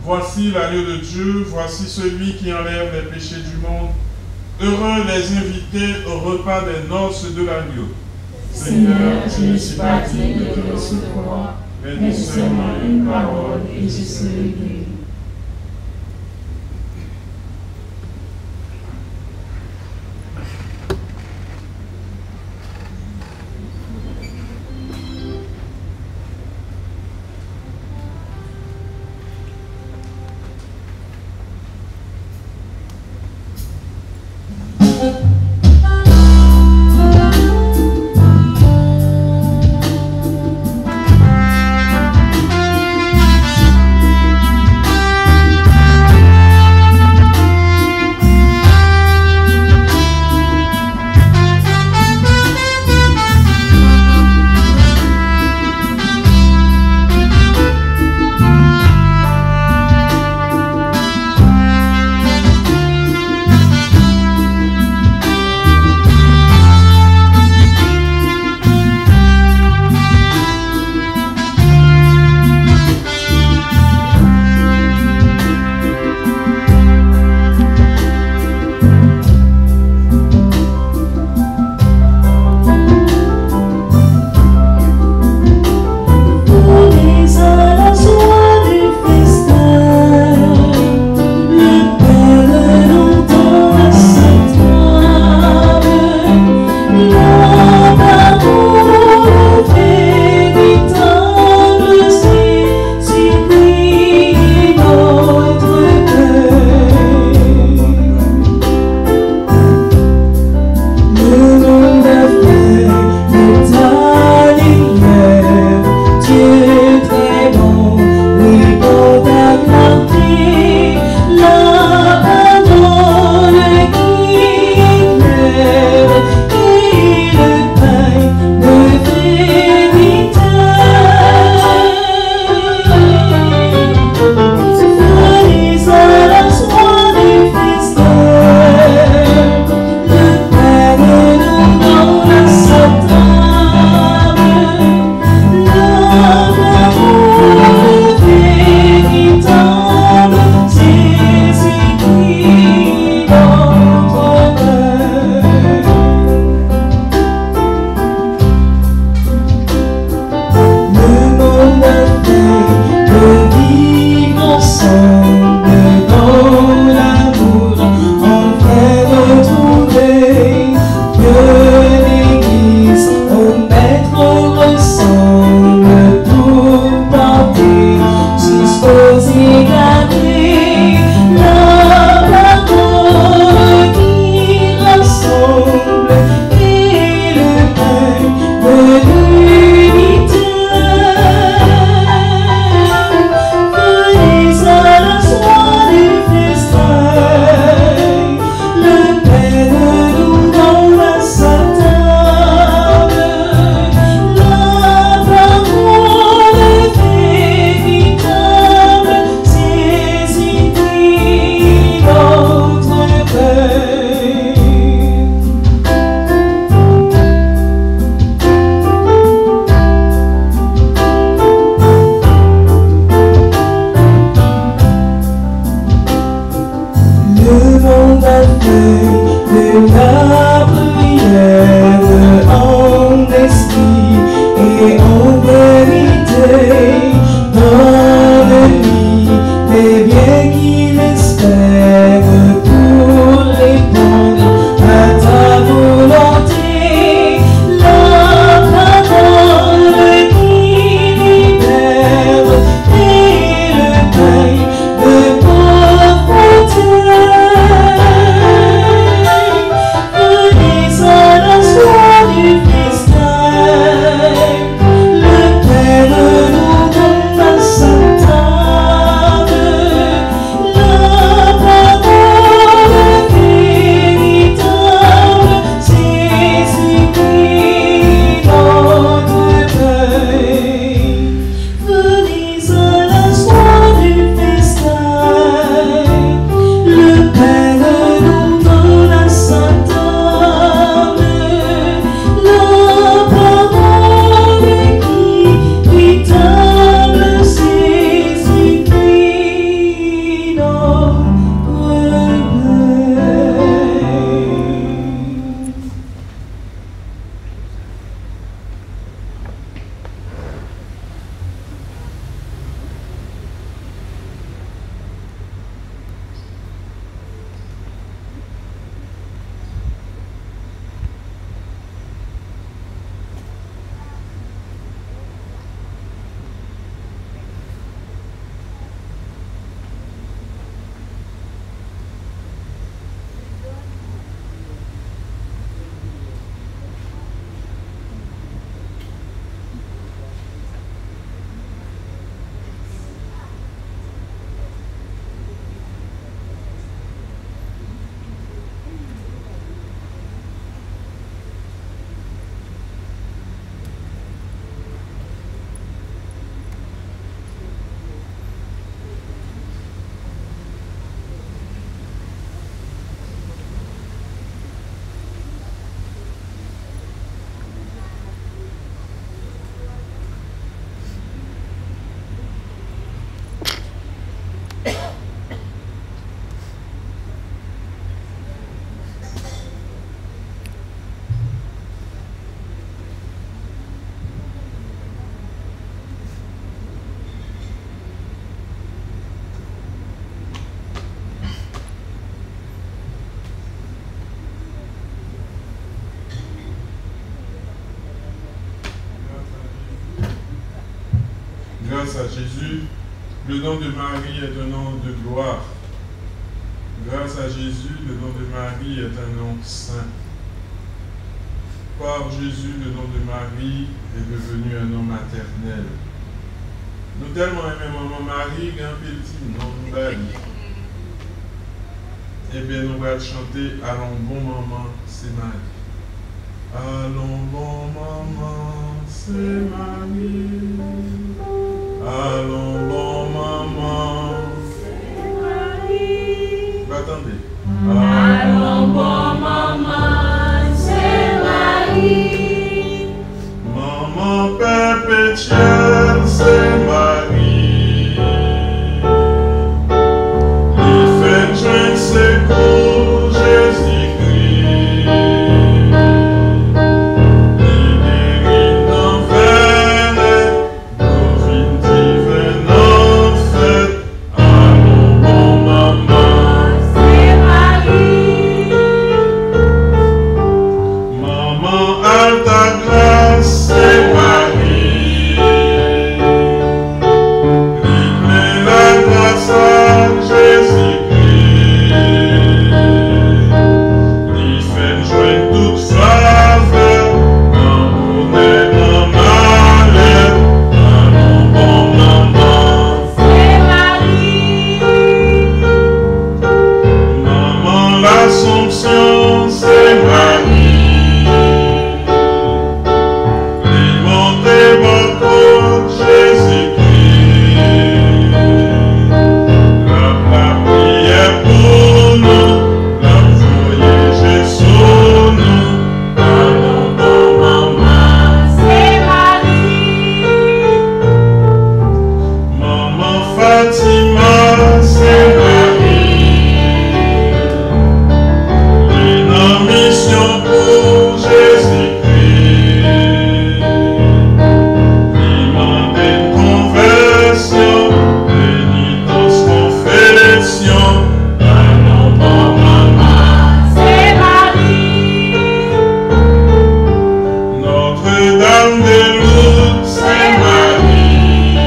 Voici l'agneau de Dieu, voici celui qui enlève les péchés du monde. Heureux les invités au repas des noces de l'agneau. Seigneur, je ne suis pas digne de te recevoir, mais dis seulement une parole et je serai guéri. Thank grâce à Jésus, le nom de Marie est un nom de gloire. Grâce à Jésus, le nom de Marie est un nom saint. Par Jésus, le nom de Marie est devenu un nom maternel. Nous tellement aimons Maman Marie, un petit nom belle. Eh bien, nous allons chanter Allons bon maman, c'est Marie. Allons bon maman, c'est Marie. Allons bon maman, c'est Marie. Attendez. Allons bon maman, c'est Marie. Maman perpétuelle, c'est Marie. Il fait joindre ses coups, Jésus-Christ. Il guérit d'enfer, d'ovine divine en fait. Allons bon maman, C'est Marie. maman à ta grâce, c'est Marie. Rythme la grâce à Jésus-Christ. Il fait jouer toute faveur, dans bonheur, dans malheur. Allons bon maman, C'est Marie. maman l'Assomption, c'est Marie. L'immonté beaucoup, Jésus-Christ. La prière pour nous, la voyage sur nous. Allons bon maman, C'est Marie. maman Fatima, c'est Marie. Une mission pour Jésus-Christ. Demandez une conversion, pénitence, confession. Allons bon maman, C'est Marie. Notre-Dame de Lourdes, c'est Marie.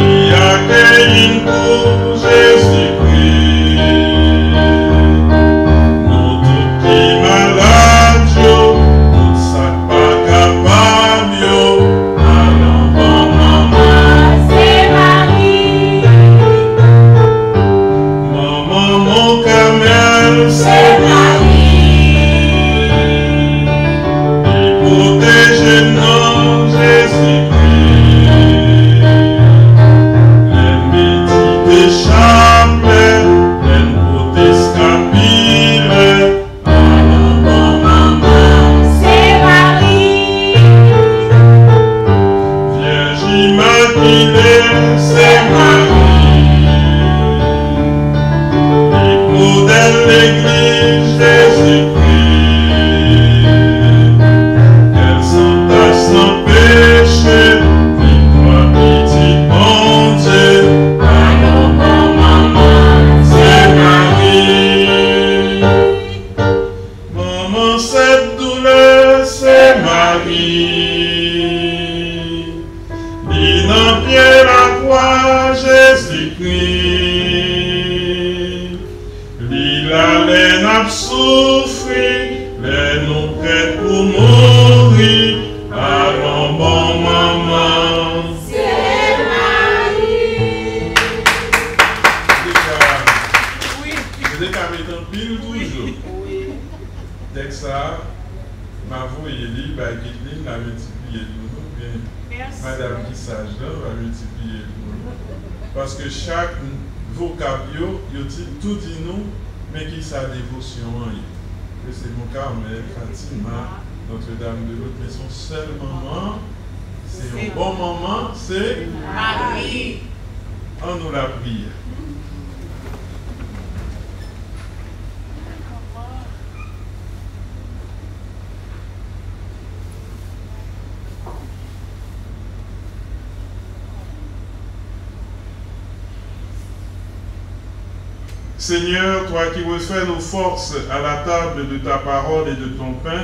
Il accueille pour Jésus-Christ. Nous tous qui malades, tout ça pas capable. Allons bon maman, C'est Marie. maman mon Carmel, c'est C'est Marie. protégez-nous, Jésus-Christ. L'ennemi dit d'échapper, l'ennemi escapille. Allons bon maman, C'est Marie. Vierge Immaculée, c'est Marie. Modèle l'Église, Jésus-Christ. Elle sans tache, sans péché, victoire, pitié, bon Dieu. Allons bon maman, c'est Marie. Maman, cette douleur, c'est Marie. Il en pied la croix, Jésus-Christ. Il a les nappes souffrir, les nous prêts pour mourir. Allons bon maman. C'est Marie. C'est des caméras pile toujours. Dès que ça, ma voix est libre, bah, Guideline l'a multiplié nous, bien. Madame qui sage là va multiplier nous. Parce que chaque vocabulaire, il dit tout dit nous, mais qui sa dévotion en lui. Que c'est mon Carmel, Fatima, Notre-Dame de Lourdes, mais son seul moment, c'est un bon moment, c'est Marie. en nous la prière. Seigneur, toi qui refais nos forces à la table de ta parole et de ton pain,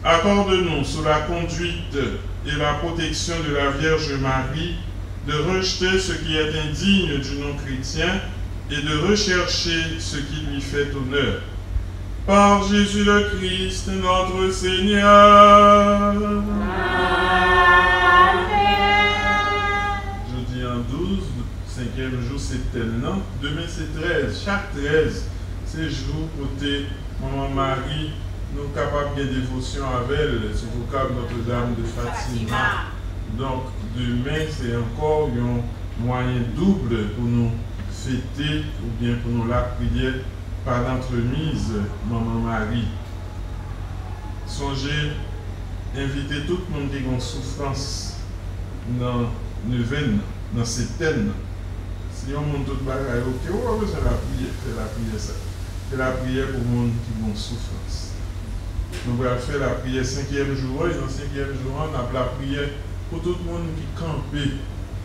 Accorde-nous, sous la conduite et la protection de la Vierge Marie, de rejeter ce qui est indigne du nom chrétien et de rechercher ce qui lui fait honneur. Par Jésus le Christ, notre Seigneur. Jeudi en 12, 5e jour, c'est tel, non? Demain, c'est 13. Chaque 13, c'est jour côté Maman Marie, nous sommes capables de dévotion avec elle, sur le vocable Notre-Dame de Fatima. Donc, demain, c'est encore un moyen double pour nous fêter ou bien pour nous la prière par l'entremise Maman Marie. Songez, inviter tout le monde qui a une souffrance dans une veine, dans cette veine. Si on monte tout le bagage, ok, on va faire la prière, ça. C'est la prière pour le monde qui a une souffrance. Nous allons faire la prière 5e jour, et dans 5e jour, on a la prière pour tout le monde qui campe.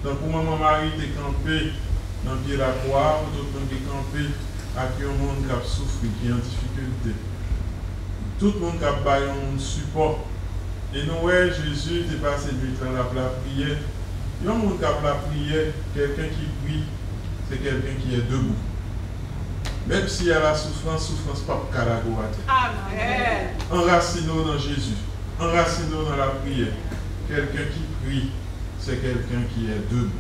Donc pour Maman Marie qui est campée dans le pied de la croix, pour tout le monde qui est campé, à qui un monde qui a souffert, qui est en difficulté. Tout le monde qui a baillé un support. Et nous, ouais, Jésus est passé du temps à la prière. Il y a un monde qui a la prière, quelqu'un qui prie, c'est quelqu'un qui est debout. Même s'il y a la souffrance pas pour caragoter. Amen. Enracinons dans Jésus. Enracinons dans la prière. Quelqu'un qui prie, c'est quelqu'un qui est debout.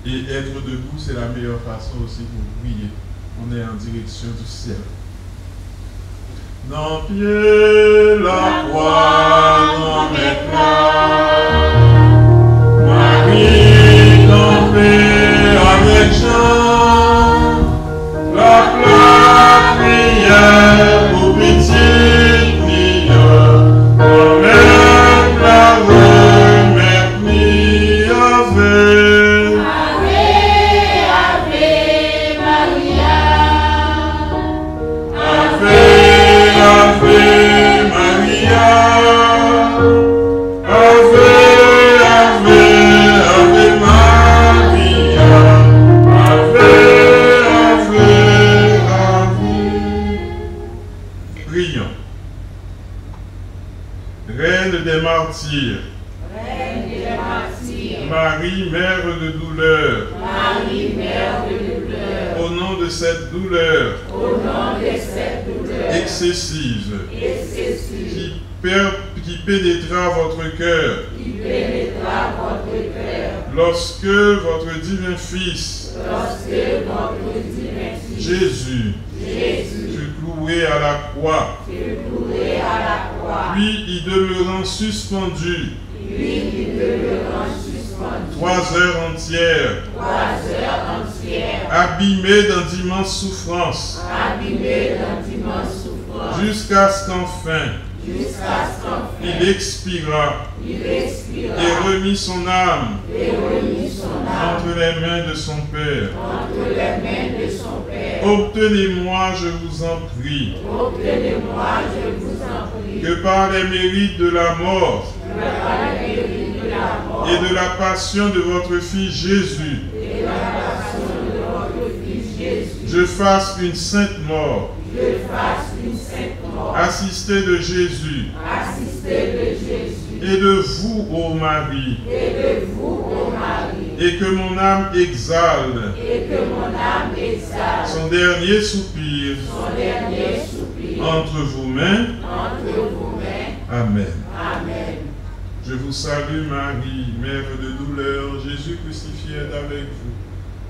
Et être debout, c'est la meilleure façon aussi pour prier. On est en direction du ciel. Non pied la croix, non méclat. Marie campée avec Jean. La prière pour petite prière. Non même la remettre ni avec. Marie, mère de douleur. Marie, mère de douleur. Au nom de cette douleur. Au nom de cette douleur. Excessive. Excessive. Qui pénétra votre cœur. Qui pénétra votre cœur. Lorsque votre divin Fils. Lorsque votre divin Fils. Jésus. Fut cloué à la croix. Fut cloué à la croix. Puis y demeurant suspendu. 3 heures entières. Abîmé dans d'immenses souffrances. Jusqu'à ce qu'enfin. Il expira. Et remit son âme. Entre les mains de son Père. Obtenez-moi, je vous en prie. Que par les mérites de la mort. Et de la passion de votre Fils Jésus. Je fasse une sainte mort. Assisté de Jésus. Et de vous, ô Marie. Et que mon âme exhale. Son dernier soupir. Entre vos mains. Amen. Je vous salue Marie, mère de douleur, Jésus crucifié est avec vous.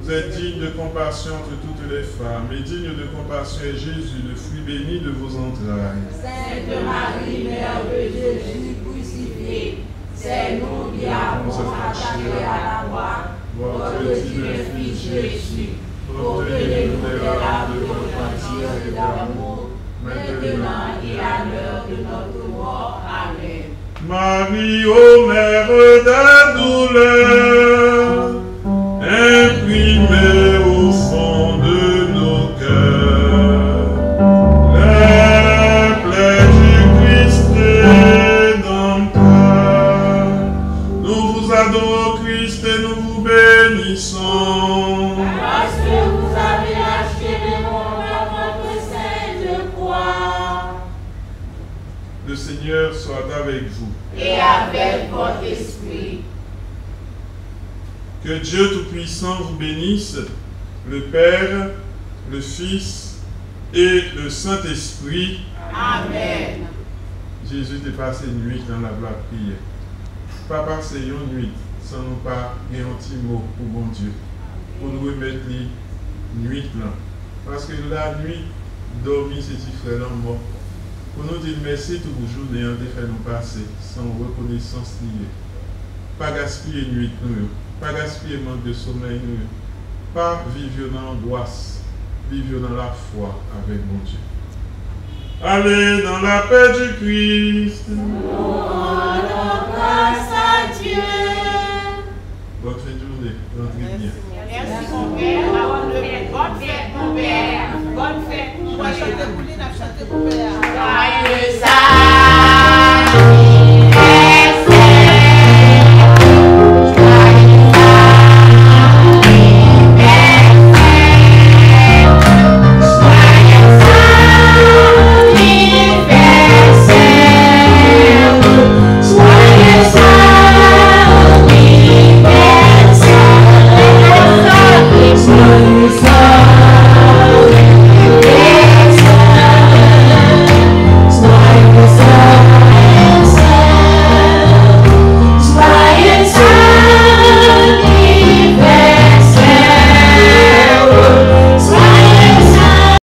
Vous êtes digne de compassion entre toutes les femmes, et digne de compassion est Jésus, le fruit béni de vos entrailles. Sainte Marie, mère de Jésus crucifié, c'est nous qui avons attaché à la croix votre divin Fils Jésus. Obtenez-nous les larmes de votre entier d'amour, maintenant et à l'heure de notre mort. Amen. Marie, ô mère de douleur, imprimée au fond de nos cœurs, les plaies du Christ rédempteur. Nous vous adorons, Christ, et nous vous bénissons. Parce que vous avez acheté des mondes à votre sainte croix. Le Seigneur soit avec vous. Et avec votre esprit. Que Dieu Tout-Puissant vous bénisse, le Père, le Fils et le Saint-Esprit. Amen. Jésus est passé une nuit dans la blague prière. Pas passer une nuit sans nous pas un petit mot pour bon Dieu. Pour nous remettre la nuit là. Parce que la nuit, dormir, c'est si frère mort. Pour nous dire merci tout le jour d'ayant fait nous passer sans reconnaissance liée. Pas gaspiller nuit nous, pas gaspiller manque de sommeil nous, pas vivre dans l'angoisse, vivre dans la foi avec mon Dieu. Allez dans la paix du Christ. Rendons grâce à Dieu. Bonne fin de journée, rentrez bien. Merci mon Père. Bonne fête mon Père. Bonne fête. On va chanter pour lui, on va chanter pour Père. Joyeux